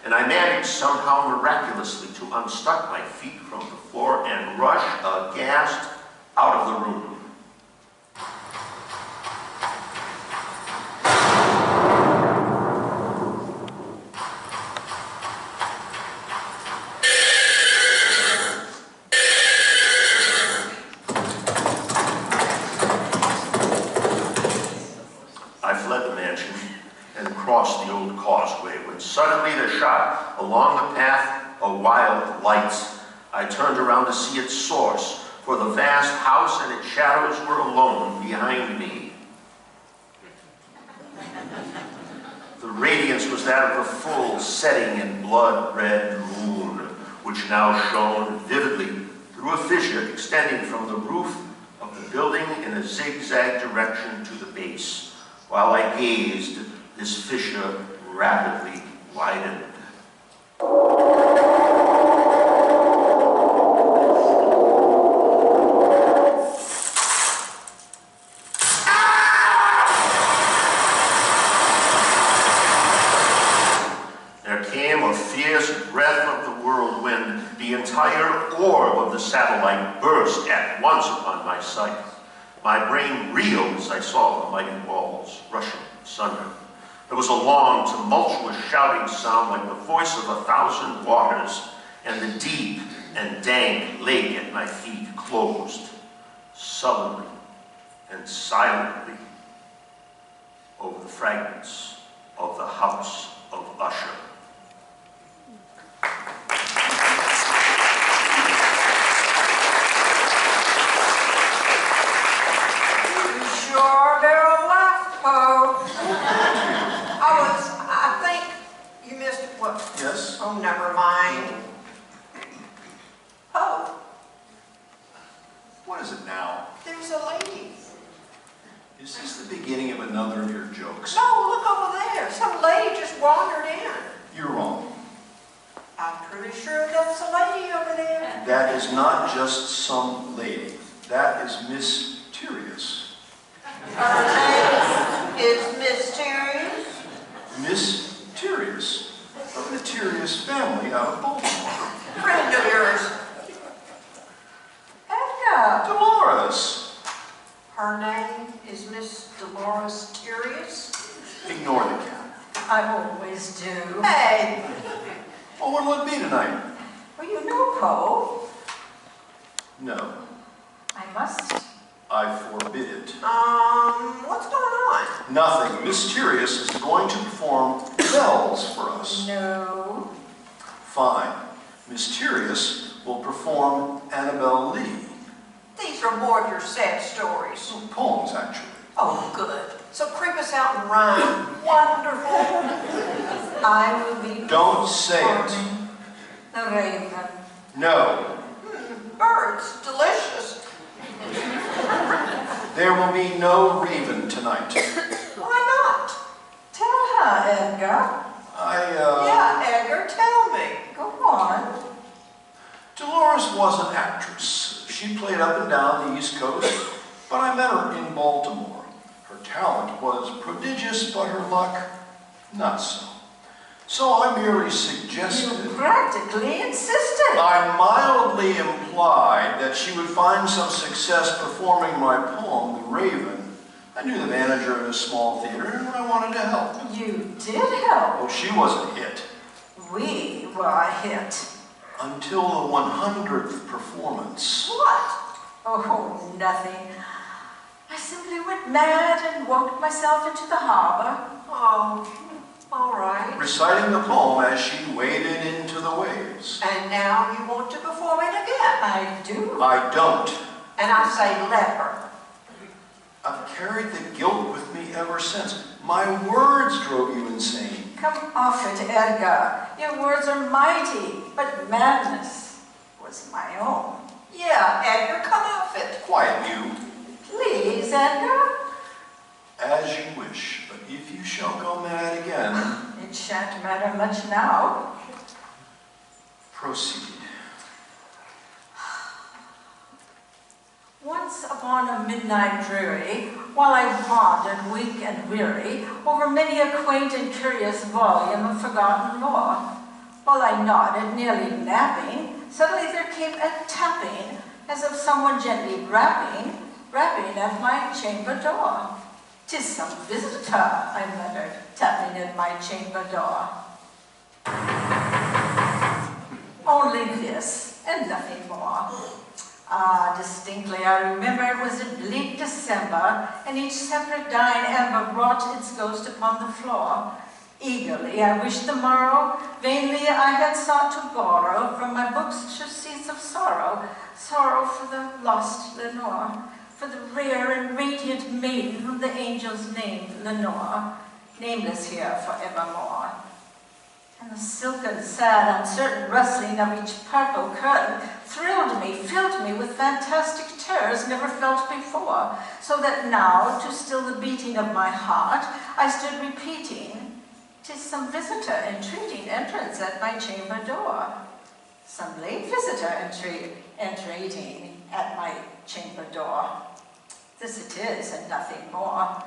and I managed somehow miraculously to unstuck my feet from the floor and rush aghast out of the room. Crossed the old causeway, when suddenly there shot along the path a wild light. I turned around to see its source, for the vast house and its shadows were alone behind me. The radiance was that of the full setting and blood-red moon, which now shone vividly through through a fissure extending from the roof of the building in a zigzag direction to the base. While I gazed, this fissure rapidly widened. There came a fierce breath of the whirlwind. The entire orb of the satellite burst at once upon my sight. My brain reeled as I saw the mighty walls rushing asunder. There was a long, tumultuous shouting sound like the voice of 1,000 waters, and the deep and dank lake at my feet closed, sullenly and silently, over the fragments of the house of Usher. You sure bear a laugh, Poe. I think you missed what? Yes? Oh, never mind. Poe, What is it now? there's a lady. Is this the beginning of another of your jokes? No, look over there. Some lady just wandered in. You're wrong. I'm pretty sure that's a lady over there. That is not just some lady. That is mysterious. Her name is Mysterious. Mysterious. A mysterious family out of Baltimore. Friend of yours. Edgar! Dolores. Her name is Miss Dolores Tyrius. Ignore the cat. I always do. Hey, Well, what'll it be tonight? Well, you know, Poe, No, I must. I forbid it. what's going on? Nothing. Mysterious is going to perform bells for us. No. Fine. Mysterious will perform Annabelle Lee. These are more of your sad stories. Some poems, actually. Oh, good. So creep us out and rhyme. Wonderful. I will be Don't say it. performing The Raven. No. Birds, delicious. There will be no raven tonight. Why not? Tell her, Edgar. Yeah, Edgar, tell me. Go on. Dolores was an actress. She played up and down the East Coast, but I met her in Baltimore. Her talent was prodigious, but her luck, not so. So I merely suggested, You practically insisted. I mildly implied that she would find some success performing my poem, The Raven. I knew the manager of a small theater, and I wanted to help. You did help. Oh, she was a hit. We were a hit. Until the 100th performance. What? Oh, nothing. I simply went mad and walked myself into the harbor. Oh, all right. Reciting the poem as she waded into the waves. And now you want to perform it again. I do. I don't. And I say let her. I've carried the guilt with me ever since. My words drove you insane. Come off it, Edgar. Your words are mighty, but madness was my own. Yeah, Edgar, come off it. Quiet you, Please, Edgar. as you wish, but if you shall go mad again, It shan't matter much now. proceed. Once upon a midnight dreary, while I wandered weak and weary over many a quaint and curious volume of forgotten lore, while I nodded, nearly napping, suddenly there came a tapping, as of someone gently rapping at my chamber door. "'Tis some visitor," I muttered, tapping at my chamber door. Only this, and nothing more. Distinctly I remember it was a bleak December, and each separate dying ember brought its ghost upon the floor. Eagerly I wished the morrow, vainly I had sought to borrow from my books surcease of sorrow, sorrow for the lost Lenore, for the rare and radiant maiden whom the angels named Lenore, nameless here forevermore. And the silken, sad, uncertain rustling of each purple curtain thrilled me, filled me with fantastic terrors never felt before, so that now, to still the beating of my heart, I stood repeating, "'Tis some visitor entreating entrance at my chamber door. Some late visitor entreating at my chamber door. This it is, and nothing more."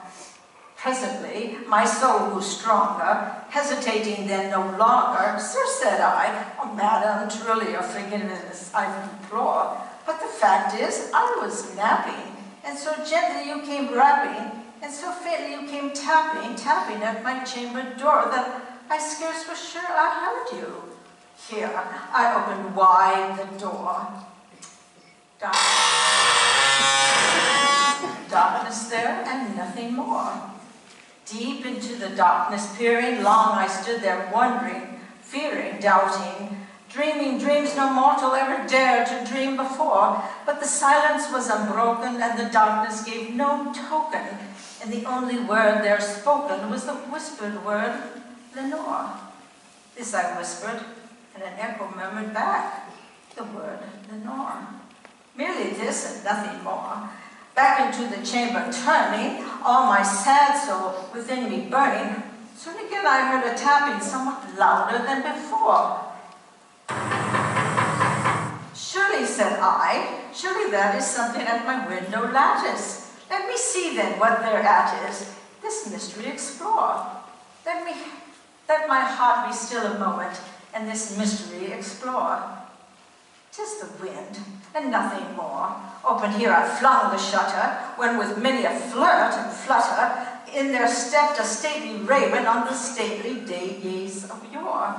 Presently, my soul grew stronger, hesitating then no longer. "Sir," said I, "oh, madam, truly your forgiveness I implore. But the fact is, I was napping, and so gently you came rapping, and so faintly you came tapping at my chamber door, that I scarce was sure I heard you. Here, I opened wide the door. Darkness there, and nothing more. Deep into the darkness peering, long I stood there wondering, fearing, doubting, dreaming dreams no mortal ever dared to dream before. But the silence was unbroken, and the darkness gave no token, and the only word there spoken was the whispered word, "Lenore." This I whispered, and an echo murmured back, the word "Lenore." Merely this and nothing more. Back into the chamber turning, all my sad soul within me burning, soon again I heard a tapping somewhat louder than before. "Surely," said I, "surely that is something at my window lattice. Let me see then what thereat is, this mystery explore. Let my heart be still a moment, and this mystery explore. 'Tis the wind, and nothing more." Open here I flung the shutter, when with many a flirt and flutter, in there stepped a stately raven on the stately days of yore.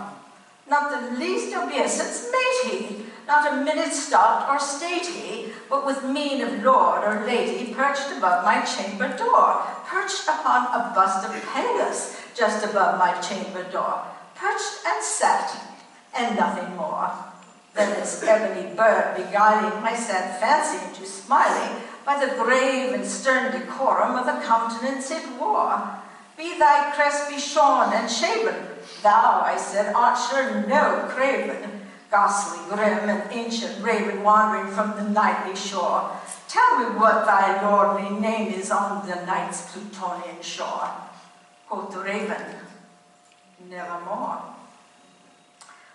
Not the least obeisance made he, not a minute stopped or stayed he, but with mien of lord or lady perched above my chamber door, perched upon a bust of Pallas, just above my chamber door, perched and sat, and nothing more. Then this ebony bird beguiling my sad fancy into smiling by the grave and stern decorum of the countenance it wore. "Be thy crest be shorn and shaven, thou," I said, "art sure no craven, ghastly, grim, and ancient raven wandering from the nightly shore. Tell me what thy lordly name is on the night's Plutonian shore." Quoth the raven, "Nevermore."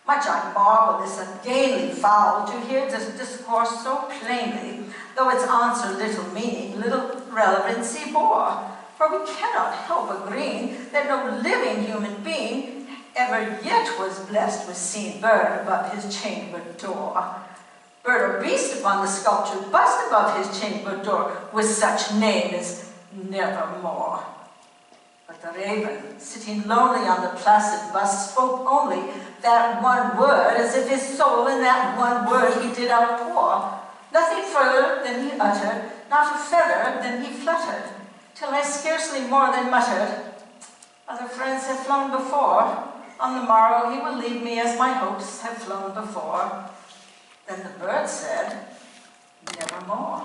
Much I marvel this ungainly fowl to hear this discourse so plainly, though its answer little meaning, little relevancy bore. For we cannot help agreeing that no living human being ever yet was blessed with seeing bird above his chamber door. Bird or beast upon the sculptured bust above his chamber door, with such name as Nevermore. But the raven, sitting lonely on the placid bust, spoke only that one word, as if his soul in that one word he did outpour. Nothing further than he uttered, not a feather than he fluttered, till I scarcely more than muttered, "Other friends have flown before. On the morrow he will leave me as my hopes have flown before." Then the bird said, "Nevermore."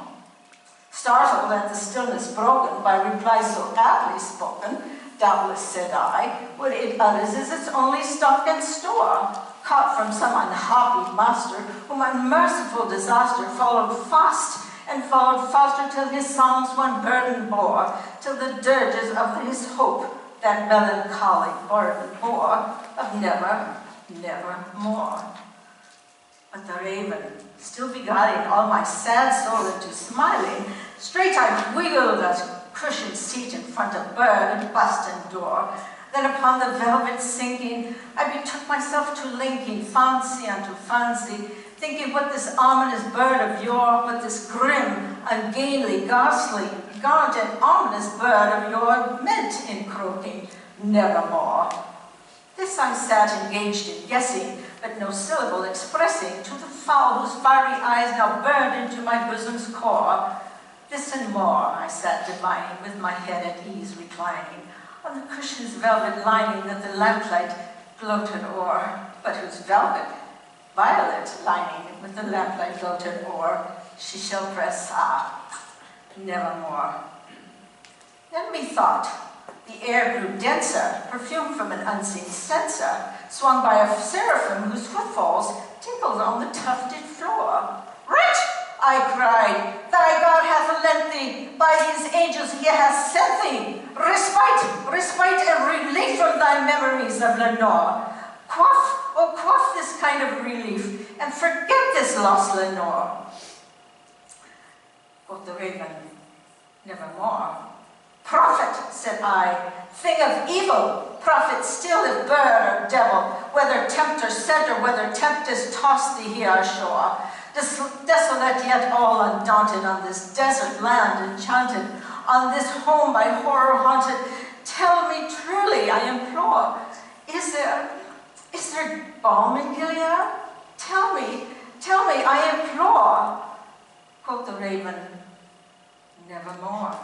Startled at the stillness broken by reply so aptly spoken, doubtless, said I, what it utters is its only stock and store, caught from some unhappy master, whom unmerciful disaster followed fast, and followed faster till his songs one burden bore, till the dirges of his hope that melancholy burden bore, of never, never more. But the raven, still beguiling all my sad soul into smiling, straight I wheeled a cushioned seat in front of bird and bust and door. Then upon the velvet sinking, I betook myself to linking fancy unto fancy, thinking what this ominous bird of yore, what this grim, ungainly, ghastly, gaunt and ominous bird of yore meant in croaking nevermore. This I sat engaged in guessing, but no syllable expressing, to the fowl whose fiery eyes now burned into my bosom's core. This and more I sat divining, with my head at ease reclining, on the cushion's velvet lining that the lamplight gloated o'er, but whose violet lining with the lamplight gloated o'er, she shall press, nevermore. Then methought the air grew denser, perfumed from an unseen censer, swung by a seraphim whose footfalls tinkled on the tufted floor. Wretch, I cried, thy God hath lent thee, by his angels he hath sent thee. Respite and relief from thy memories of Lenore. Quaff this kind of relief, and forget this lost Lenore. Quoth the raven, nevermore. Prophet, said I, thing of evil, prophet still if bird or devil, whether tempter sent or whether tempest tossed thee here ashore. Desolate yet all undaunted on this desert land enchanted, on this home by horror haunted, tell me truly, I implore, is there balm in Gilead? Tell me, I implore. Quoth the raven, nevermore.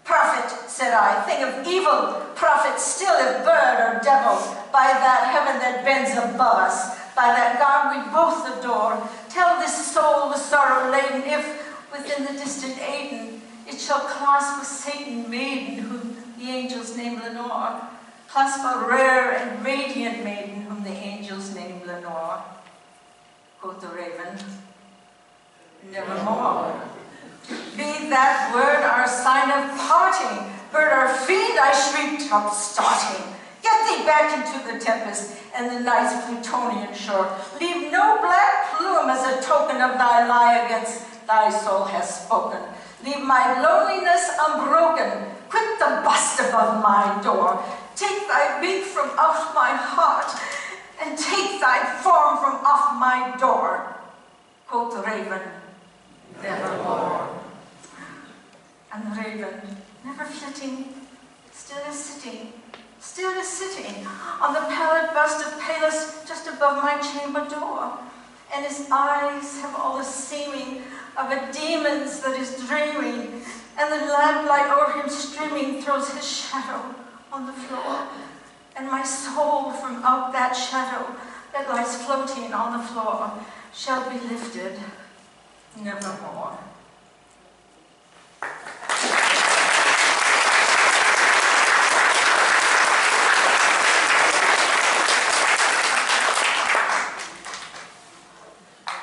Prophet, said I, thing of evil, prophet still if bird or devil, by that heaven that bends above us, by that God we both adore, tell this soul with sorrow laden, if within the distant Aden it shall clasp a Satan maiden whom the angels name Lenore, clasp a rare and radiant maiden whom the angels name Lenore. Quoth the raven, nevermore. Be that word our sign of parting, bird or fiend, I shrieked, upstarting. Get thee back into the tempest and the night's Plutonian shore. Leave no black plume as a token of thy lie against thy soul has spoken. Leave my loneliness unbroken. Quit the bust above my door. Take thy beak from off my heart, and take thy form from off my door. Quoth the raven, nevermore. And the raven, never flitting, still is sitting on the pallid bust of Pallas just above my chamber door. And his eyes have all the seeming of a demon's that is dreaming, and the lamplight o'er him streaming throws his shadow on the floor. And my soul from out that shadow that lies floating on the floor shall be lifted nevermore.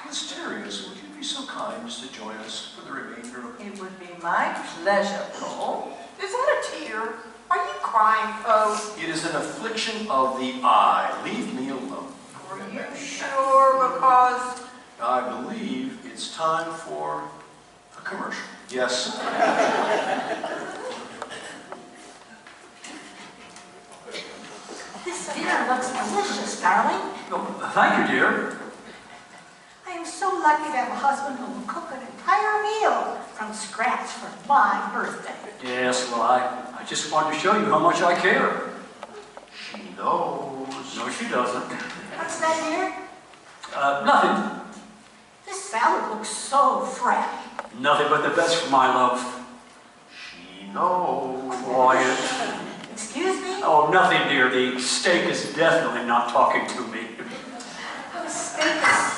Mysterious, would you be so kind as to join us for the remainder of... It would be my pleasure, Cole. Is that a tear? Are you crying, oh? It is an affliction of the eye. Leave me alone. Are you sure? Because... I believe it's time for a commercial. Yes. This dinner looks delicious, darling. Oh, thank you, dear. I am so lucky to have a husband who will cook an entire meal from scratch for my birthday. Yes, well, I just wanted to show you how much I care. She knows. No, she doesn't. What's that, dear? Nothing. This salad looks so fresh. Nothing but the best for my love. She knows. Quiet. Excuse me? Oh, nothing, dear. The steak is definitely not talking to me. The steak is...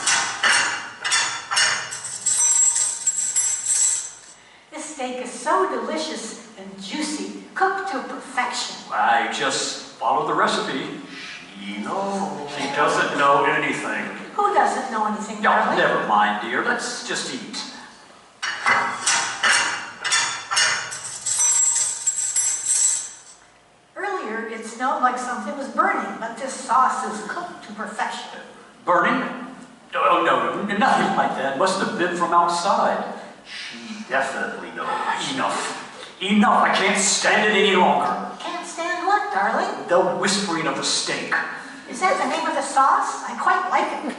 This steak is so delicious and juicy, cooked to perfection. I just follow the recipe. She knows. She doesn't know anything. Who doesn't know anything, Oh, darling? never mind, dear. Let's just eat. Earlier, it smelled like something was burning, but this sauce is cooked to perfection. Burning? Oh, no, nothing like that. Must have been from outside. She definitely knows. Enough. Enough. I can't stand it any longer. Can't stand what, darling? The whispering of the steak. Is that the name of the sauce? I quite like it.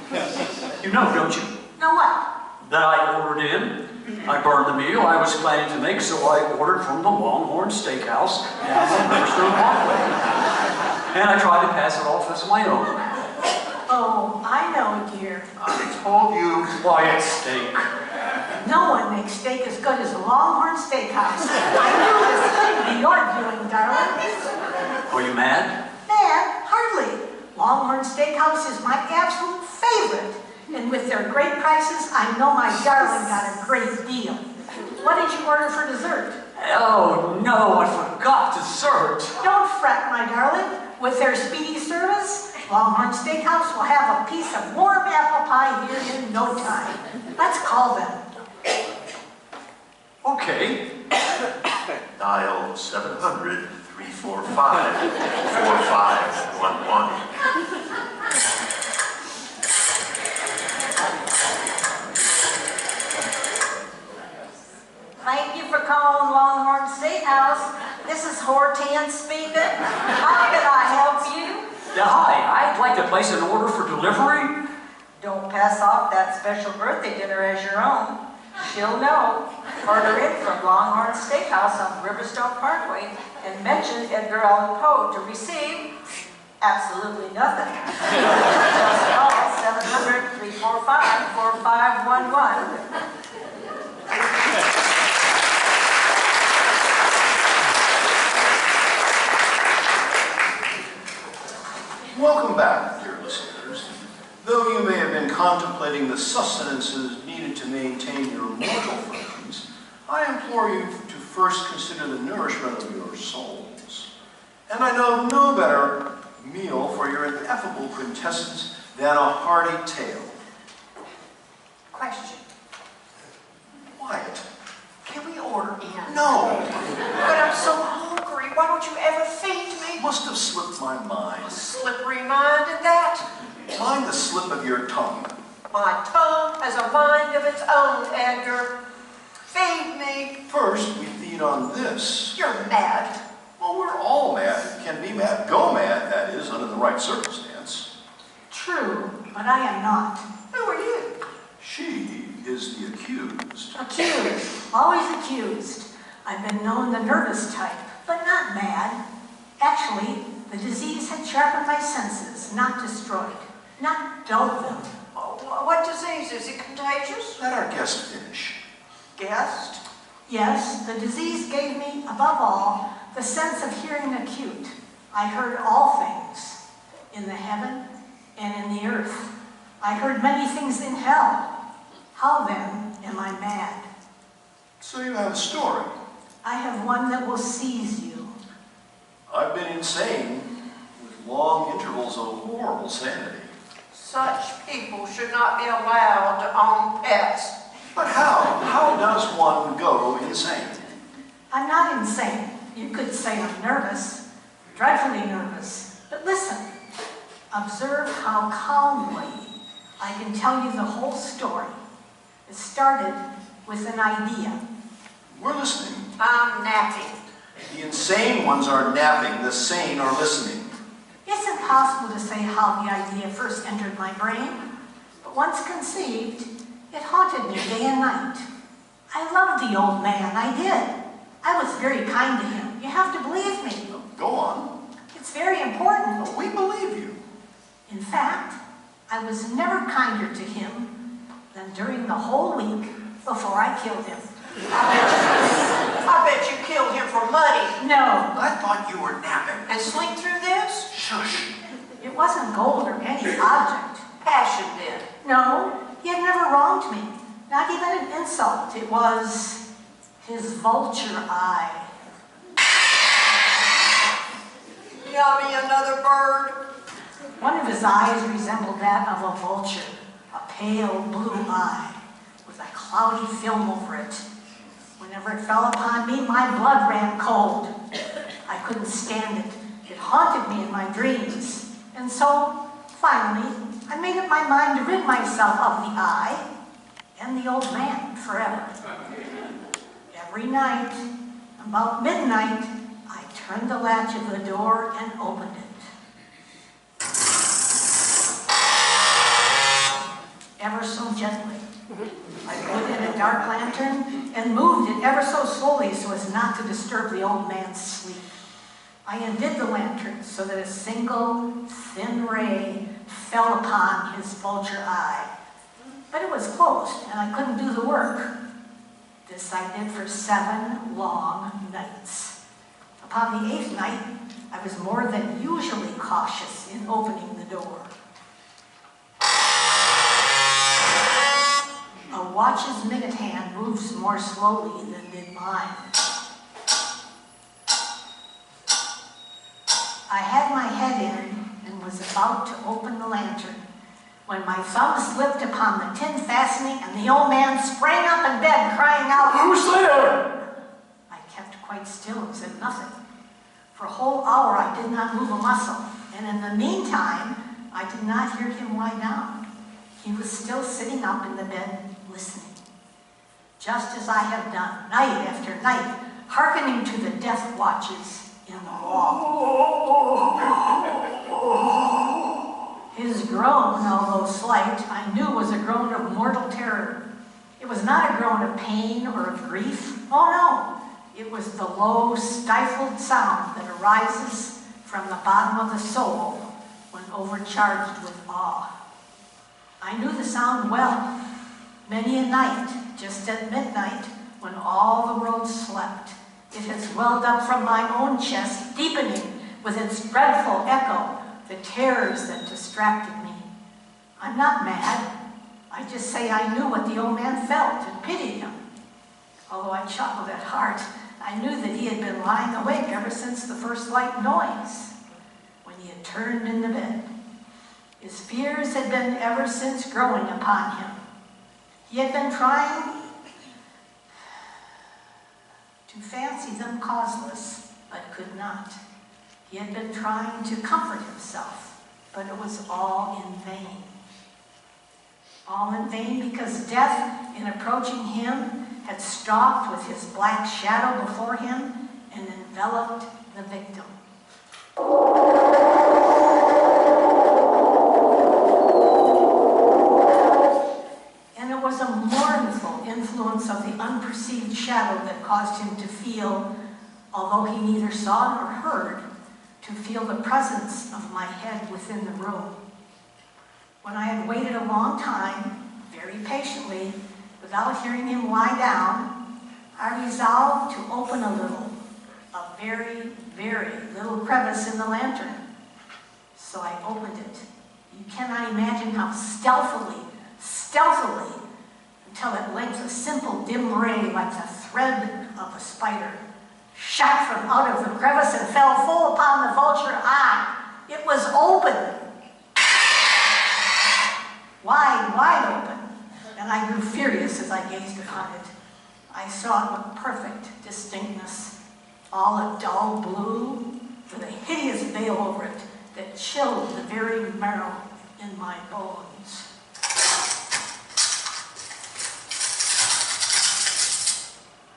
You know, don't you? Know what? That I ordered in. I burned the meal I was planning to make, so I ordered from the Longhorn Steakhouse down on Riverstone Parkway. And I tried to pass it off as my own. Oh, I know, dear. I told you. Quiet steak. No one makes steak as good as the Longhorn Steakhouse. I knew this couldn't be your doing, darling. Are you mad? Man, hardly. Longhorn Steakhouse is my absolute favorite. And with their great prices, I know my darling got a great deal. What did you order for dessert? Oh, no, I forgot dessert. Don't fret, my darling. With their speedy service, Longhorn Steakhouse will have a piece of warm apple pie here in no time. Let's call them. Okay. Dial 700-345-4511. Thank you for calling Longhorn Steakhouse. This is Hortense speaking. How can I help you? Yeah, hi. I'd like to place an order for delivery. Don't pass off that special birthday dinner as your own. She'll know. Order in from Longhorn Steakhouse on Riverstone Parkway and mention Edgar Allan Poe to receive absolutely nothing. Just call 700-345-4511. Welcome back, dear listeners. Though you may have been contemplating the sustenances needed to maintain your mortal frames, I implore you to first consider the nourishment of your souls. And I know no better meal for your ineffable quintessence than a hearty tale. Question. Quiet. Can we order in? No! But I'm so hungry. Why don't you ever feed me? Must have slipped my mind. A slippery mind at that. Mind the slip of your tongue. My tongue has a mind of its own, Edgar. Feed me. First, we feed on this. You're mad. Well, we're all mad. Can be mad. Go mad, that is, under the right circumstance. True, but I am not. Who are you? She is the accused. Accused. Always accused. I've been known the nervous type, but not mad. Actually, the disease had sharpened my senses, not destroyed. Not dulled them. Oh, what disease? Is it contagious? Let our guest finish. Guest? Yes, the disease gave me, above all, the sense of hearing acute. I heard all things, in the heaven and in the earth. I heard many things in hell. How then am I mad? So you have a story. I have one that will seize you. I've been insane, with long intervals of horrible sanity. Such people should not be allowed to own pets. But how? How does one go insane? I'm not insane. You could say I'm nervous, dreadfully nervous. But listen, observe how calmly I can tell you the whole story. It started with an idea. We're listening. I'm napping. The insane ones are napping, the sane are listening. It's impossible to say how the idea first entered my brain, but once conceived, it haunted me day and night. I loved the old man, I did. I was very kind to him. You have to believe me. Go on. It's very important. We believe you. In fact, I was never kinder to him than during the whole week before I killed him. I bet you killed him for money. No, I thought you were napping. And sleep through this? Shush. it wasn't gold or any object. Passion then. No, he had never wronged me. Not even an insult. It was his vulture eye. Yummy, another bird. One of his eyes resembled that of a vulture, a pale blue eye with a cloudy film over it. Whenever it fell upon me, my blood ran cold. I couldn't stand it. It haunted me in my dreams. And so, finally, I made up my mind to rid myself of the eye and the old man forever. Every night, about midnight, I turned the latch of the door and opened it. Ever so gently. I put in a dark lantern and moved it ever so slowly so as not to disturb the old man's sleep. I undid the lantern so that a single thin ray fell upon his vulture eye. But it was closed and I couldn't do the work. This I did for 7 long nights. Upon the 8th night, I was more than usually cautious in opening the door. A watch's minute hand moves more slowly than did mine. I had my head in and was was about to open the lantern when my thumb slipped upon the tin fastening and the old man sprang up in bed crying out, Who's there? I kept quite still and said nothing. For a whole hour I did not move a muscle, and in the meantime I did not hear him lie down. He was still sitting up in the bed listening, just as I have done night after night, hearkening to the death watches in the wall. His groan, although slight, I knew was a groan of mortal terror. It was not a groan of pain or of grief. Oh no, it was the low, stifled sound that arises from the bottom of the soul when overcharged with awe. I knew the sound well. Many a night, just at midnight, when all the world slept, it has welled up from my own chest, deepening with its dreadful echo the terrors that distracted me. I'm not mad. I just say I knew what the old man felt and pitied him. Although I chuckled at heart, I knew that he had been lying awake ever since the first light noise, when he had turned in the bed. His fears had been ever since growing upon him. He had been trying to fancy them causeless, but could not. He had been trying to comfort himself, but it was all in vain. All in vain because death, in approaching him, had stalked with his black shadow before him and enveloped the victim. And it was a mournful influence of the unperceived shadow that caused him to feel, although he neither saw nor heard, to feel the presence of my head within the room. When I had waited a long time, very patiently, without hearing him lie down, I resolved to open a very, very little crevice in the lantern. So I opened it. You cannot imagine how stealthily, until at length a simple dim ray like the thread of a spider shot from out of the crevice and fell full upon the vulture eye. It was open. Wide open. And I grew furious as I gazed upon it. I saw it with perfect distinctness, all a dull blue, with a hideous veil over it that chilled the very marrow in my bones.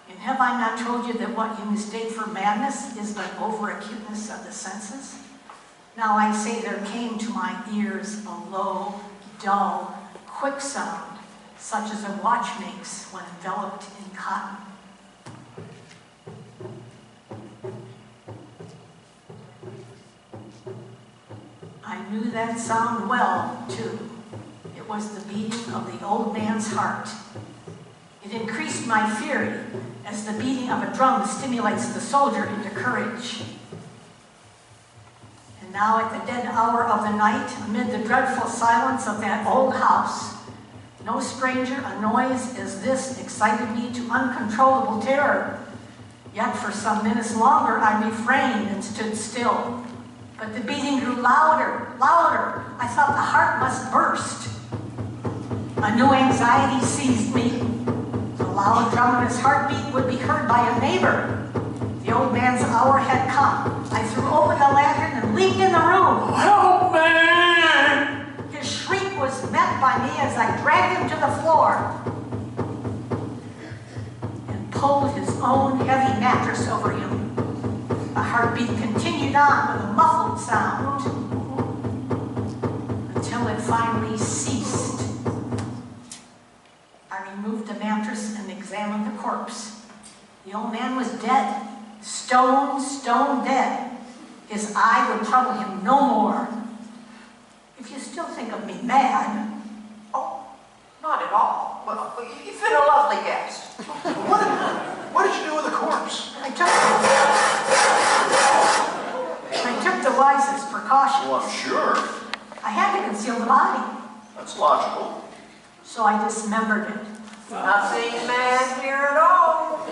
And have I not told you that what you mistake for madness is but over-acuteness of the senses? Now I say there came to my ears a low, dull, quick sound, such as a watch makes when enveloped in cotton. I knew that sound well, too. It was the beating of the old man's heart. It increased my fury, as the beating of a drum stimulates the soldier into courage. And now at the dead hour of the night, amid the dreadful silence of that old house, no stranger a noise as this excited me to uncontrollable terror. Yet for some minutes longer I refrained and stood still. But the beating grew louder. I thought the heart must burst. A new anxiety seized me. The loud drum of his heartbeat would be heard by a neighbor. The old man's hour had come. I threw open the lantern and leaped in the room. Help me! His shriek was met by me as I dragged him to the floor and pulled his own heavy mattress over him. The heartbeat continued on with a muffled sound until it finally ceased. I removed the mattress and examined the corpse. The old man was dead, stone dead. His eye would trouble him no more. If you still think of me mad... Oh, not at all. Well, you've been a lovely guest. What did you do with the corpse? I took the wisest precautions. Well, I'm sure. I had to conceal the body, That's logical. so I dismembered it. Nothing mad here at all.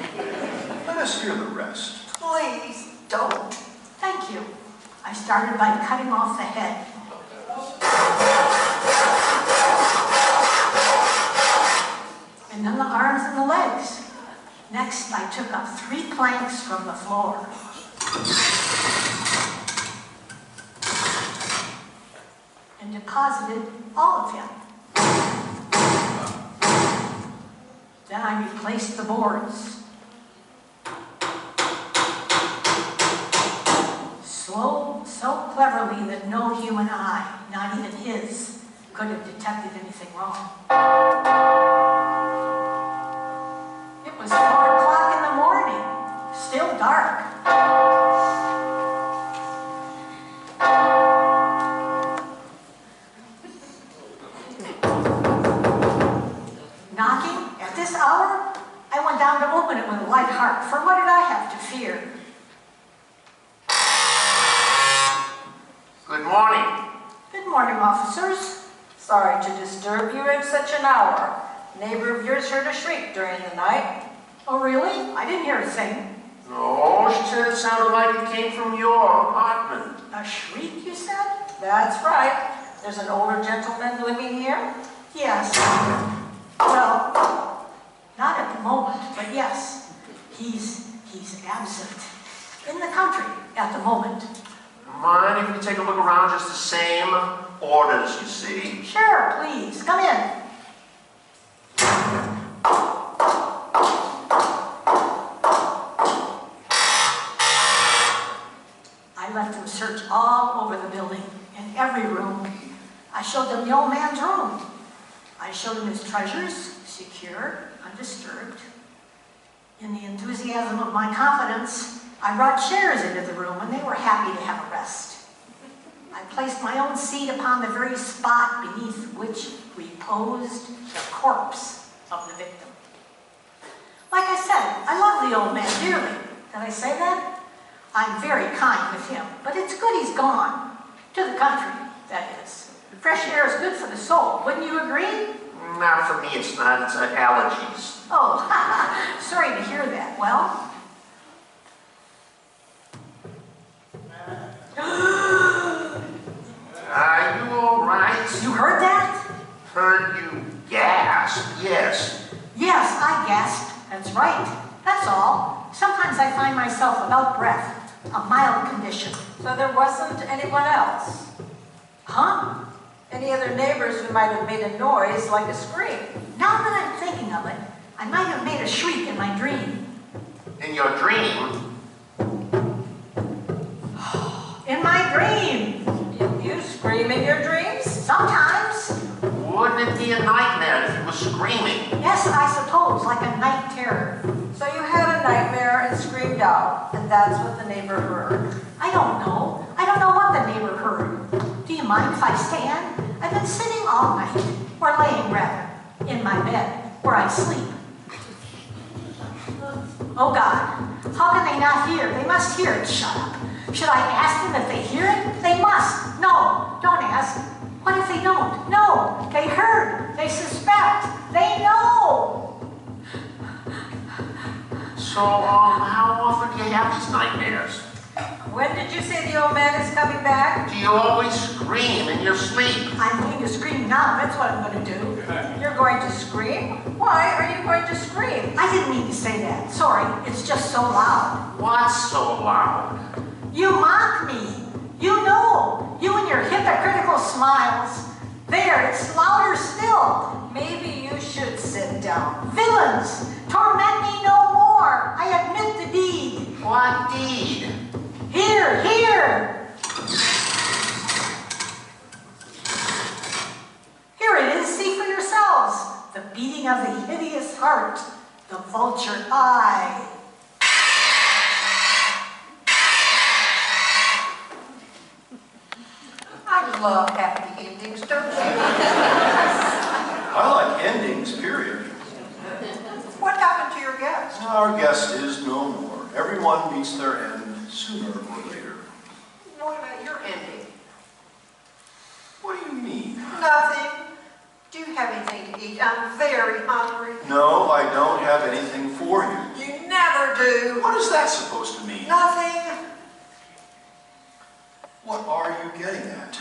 Let us hear the rest. Please don't. Thank you. I started by cutting off the head. Next, I took up 3 planks from the floor. And deposited all of him. Then I replaced the boards. So cleverly that no human eye, not even his, could have detected anything wrong. It was 4 o'clock in the morning, still dark. Knocking at this hour, I went down to open it with a light heart, for what did I have to fear? Good morning. Good morning, officers. Sorry to disturb you at such an hour. Neighbor of yours heard a shriek during the night. Oh, really? I didn't hear a thing. No, she said it sounded like it came from your apartment. A shriek, you said? That's right. There's an older gentleman living here. Yes. Well, not at the moment, but yes. He's absent. In the country at the moment. Mind if we take a look around, just the same orders, you see? Sure, please. Come in. I let them search all over the building, in every room. I showed them the old man's room. I showed them his treasures, secure, undisturbed. In the enthusiasm of my confidence, I brought chairs into the room, and they were happy to have a rest. I placed my own seat upon the very spot beneath which reposed the corpse of the victim. Like I said, I love the old man dearly. Did I say that? I'm very kind with him, but it's good he's gone. To the country, that is. Fresh air is good for the soul, wouldn't you agree? Not for me, it's not. It's allergies. Oh, sorry to hear that. Well? Are you all right? You heard that? Heard you gasp, yes. Yes, I gasped. That's right. That's all. Sometimes I find myself without breath. A mild condition. So there wasn't anyone else? Huh? Any other neighbors who might have made a noise like a scream? Now that I'm thinking of it, I might have made a shriek in my dream. In your dream? In my dream! You scream in your dreams? Sometimes. Wouldn't it be a nightmare if you were screaming? Yes, I suppose, like a night terror. So you had a nightmare and screamed out, and that's what the neighbor heard. I don't know. I don't know what the neighbor heard. Do you mind if I stand? I've been sitting all night, or laying rather, in my bed, where I sleep. Oh God, how can they not hear? They must hear it. Shut up. Should I ask them if they hear it? They must. No, don't ask. What if they don't? No, they heard. They suspect. They know. So, how often do you have these nightmares? When did you say the old man is coming back? Do you always scream in your sleep? I'm going to scream now. That's what I'm going to do. You're going to scream? Why are you going to scream? I didn't mean to say that. Sorry, it's just so loud. What's so loud? You mock me. You know. You and your hypocritical smiles. There, it's louder still. Maybe you should sit down. Villains, torment me no more. I admit the deed. What deed? Here, here. Here it is. See for yourselves. The beating of the hideous heart. The vulture eye. I love happy endings, don't you? I like endings, period. What happened to your guest? Our guest is no more. Everyone meets their end sooner or later. What about your ending? What do you mean? Nothing. Do you have anything to eat? I'm very hungry. No, I don't have anything for you. You never do. What is that supposed to mean? Nothing. What are you getting at?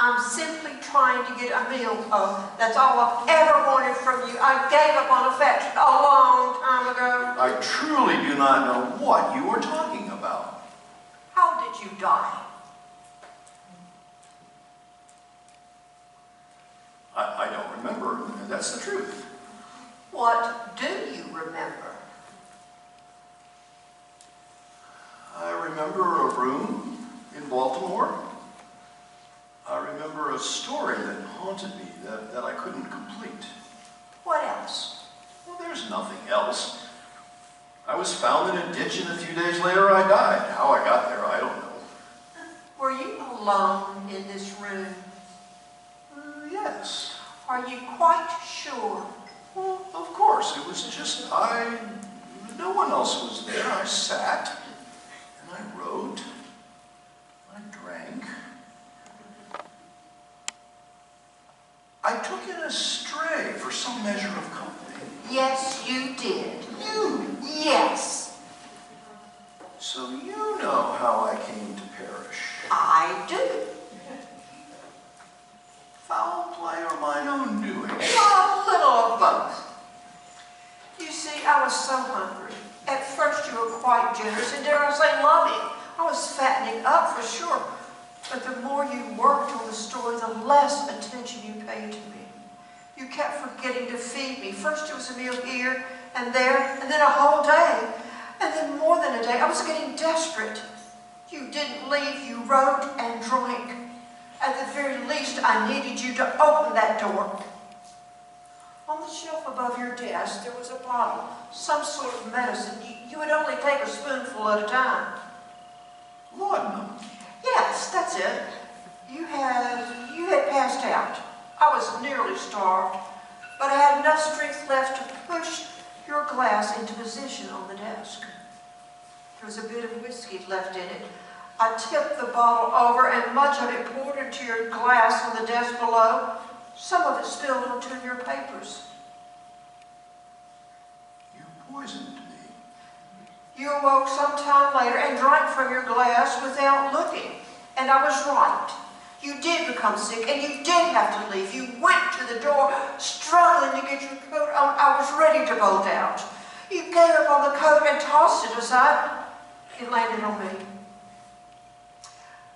I'm simply trying to get a meal, Po. That's all I've ever wanted from you. I gave up on affection a long time ago. I truly do not know what you are talking about. How did you die? I don't remember. That's the truth. What do you remember? I remember a room in Baltimore. I remember a story that haunted me that I couldn't complete. What else? Well, there's nothing else. I was found in a ditch and a few days later I died. How I got there, I don't know. Were you alone in this room? Yes. Are you quite sure? Well, of course. It was just I. No one else was there. I sat and I wrote. I drank. I took in a stray for some measure of company. Yes, you did. You. Yes, So you know how I came to perish. I do. Foul play or mine own doing? A little of both. You see, I was so hungry. At first you were quite generous, and dare I say loving. I was fattening up for sure. But the more you worked on the story, the less attention you paid to me. You kept forgetting to feed me. First it was a meal here and there, and then a whole day. And then more than a day. I was getting desperate. You didn't leave. You wrote and drank. At the very least, I needed you to open that door. On the shelf above your desk, there was a bottle, some sort of medicine. You would only take a spoonful at a time. Laudanum. Yes, that's it. You had passed out. I was nearly starved, but I had enough strength left to push your glass into position on the desk. There was a bit of whiskey left in it. I tipped the bottle over and much of it poured into your glass on the desk below. Some of it spilled onto your papers. You poisoned me. You awoke some time later and drank from your glass without looking. And I was right. You did become sick and you did have to leave. You went to the door, struggling to get your coat on. I was ready to bolt out. You gave up on the coat and tossed it aside. It landed on me.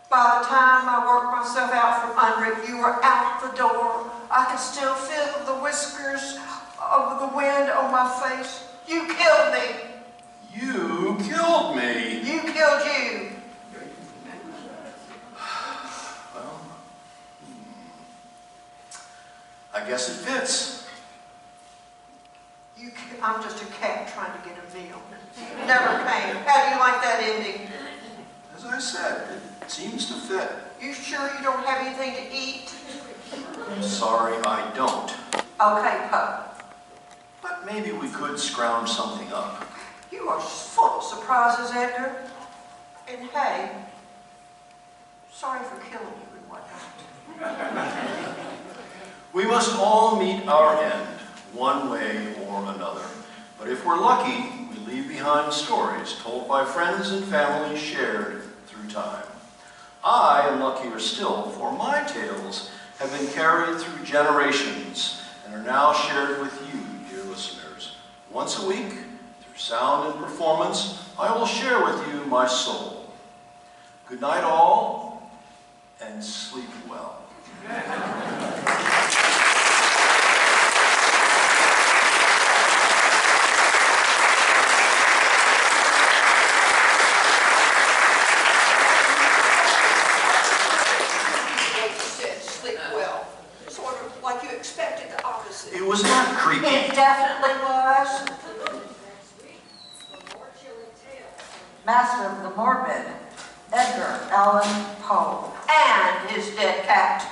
By the time I worked myself out from under it, you were out the door. I could still feel the whiskers of the wind on my face. You killed me. You killed me. You killed you. Well, I guess it fits. I'm just a cat trying to get a meal. You never came. How do you like that ending? As I said, it seems to fit. You sure you don't have anything to eat? I'm sorry, I don't. Okay, Poe. But maybe we could scrounge something up. You are full of surprises, Edgar. And hey, sorry for killing you and whatnot. We must all meet our end, one way or another. But if we're lucky, we leave behind stories told by friends and family shared through time. I am luckier still, for my tales have been carried through generations and are now shared with you, dear listeners. Once a week, through sound and performance, I will share with you my soul. Good night all, and sleep well. It was not creepy. It definitely was. Master of the Morbid, Edgar Allan Poe. And his dead cat.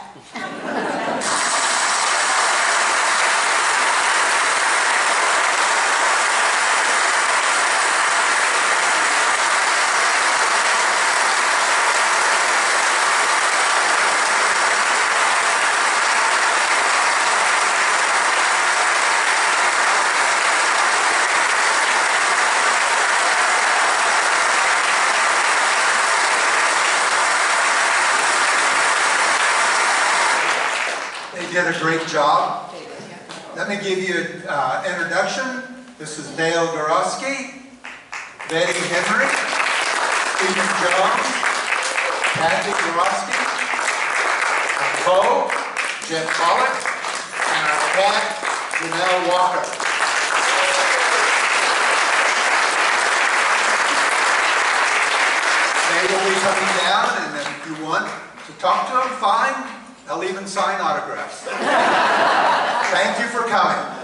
job. Let me give you an introduction. This is Dale Gorowski, Betty Henry, Stephen Jones, Kathy Gorowski, Bo, Jeff Pollock, and our cat, Janelle Walker. They will be coming down, and if you want to talk to them, fine. They'll even sign autographs. Thank you for coming.